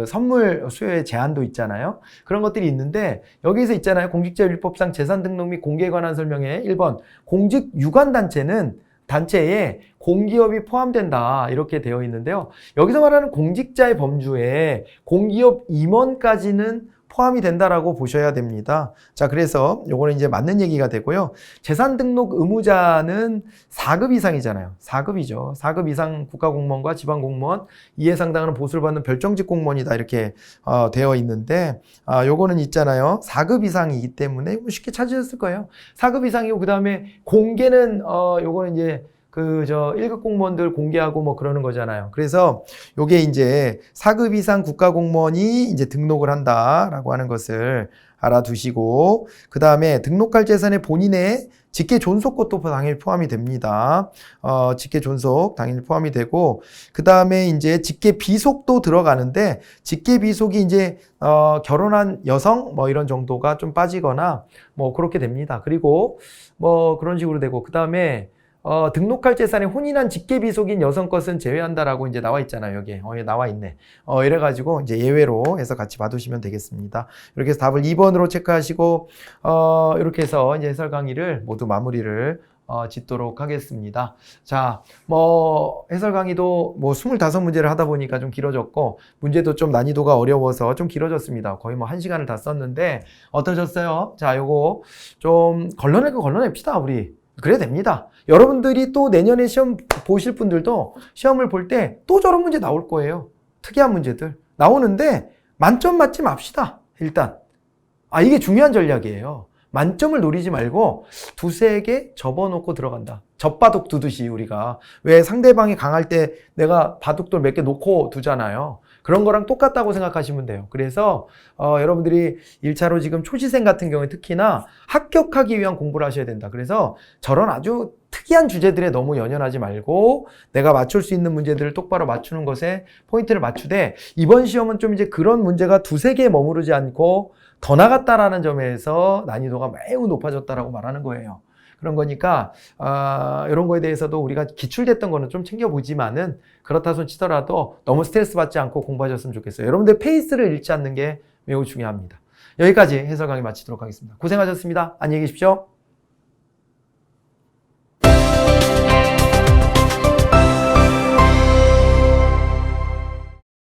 선물 수요의 제한도 있잖아요. 그런 것들이 있는데 여기서 있잖아요. 공직자윤리법상 재산 등록 및 공개에 관한 설명에 1번 공직 유관단체는 단체에 공기업이 포함된다 이렇게 되어 있는데요. 여기서 말하는 공직자의 범주에 공기업 임원까지는 포함이 된다라고 보셔야 됩니다. 자, 그래서 요거는 이제 맞는 얘기가 되고요. 재산 등록 의무자는 4급 이상이잖아요. 4급이죠. 4급 이상 국가공무원과 지방공무원 이에 상당하는 보수를 받는 별정직 공무원이다 이렇게 되어 있는데 요거는 있잖아요. 4급 이상이기 때문에 쉽게 찾으셨을 거예요. 4급 이상이고 그다음에 공개는 요거는 이제 1급 공무원들 공개하고 그러는 거잖아요. 그래서 요게 이제 4급 이상 국가공무원이 이제 등록을 한다라고 하는 것을 알아두시고, 그 다음에 등록할 재산에 본인의 직계 존속것도 당연히 포함이 됩니다. 직계 존속 당연히 포함이 되고, 그 다음에 이제 직계 비속도 들어가는데, 직계 비속이 이제, 결혼한 여성, 이런 정도가 좀 빠지거나, 그렇게 됩니다. 그리고, 그런 식으로 되고, 그 다음에, 등록할 재산에 혼인한 직계비속인 여성 것은 제외한다라고 이제 나와 있잖아요. 여기에. 나와 있네. 이래가지고 이제 예외로 해서 같이 봐두시면 되겠습니다. 이렇게 해서 답을 2번으로 체크하시고, 이렇게 해서 이제 해설 강의를 모두 마무리를 짓도록 하겠습니다. 자, 해설 강의도 25문제를 하다 보니까 좀 길어졌고, 문제도 좀 난이도가 어려워서 좀 길어졌습니다. 거의 1시간을 다 썼는데, 어떠셨어요? 자, 요거 좀 걸러낼 거 걸러냅시다, 우리. 그래야 됩니다. 여러분들이 또 내년에 시험 보실 분들도 시험을 볼 때 또 저런 문제 나올 거예요. 특이한 문제들 나오는데 만점 맞지 맙시다. 일단 이게 중요한 전략이에요. 만점을 노리지 말고 두세 개 접어놓고 들어간다. 젖바둑 두듯이 우리가 왜 상대방이 강할 때 내가 바둑돌 몇 개 놓고 두잖아요. 그런 거랑 똑같다고 생각하시면 돼요. 그래서 여러분들이 1차로 지금 초시생 같은 경우에 특히나 합격하기 위한 공부를 하셔야 된다. 그래서 저런 아주 특이한 주제들에 너무 연연하지 말고 내가 맞출 수 있는 문제들을 똑바로 맞추는 것에 포인트를 맞추되, 이번 시험은 좀 이제 그런 문제가 두세 개에 머무르지 않고 더 나갔다라는 점에서 난이도가 매우 높아졌다라고 말하는 거예요. 그런 거니까 이런 거에 대해서도 우리가 기출됐던 거는 좀 챙겨보지만은 그렇다 손 치더라도 너무 스트레스 받지 않고 공부하셨으면 좋겠어요. 여러분들 페이스를 잃지 않는 게 매우 중요합니다. 여기까지 해설 강의 마치도록 하겠습니다. 고생하셨습니다. 안녕히 계십시오.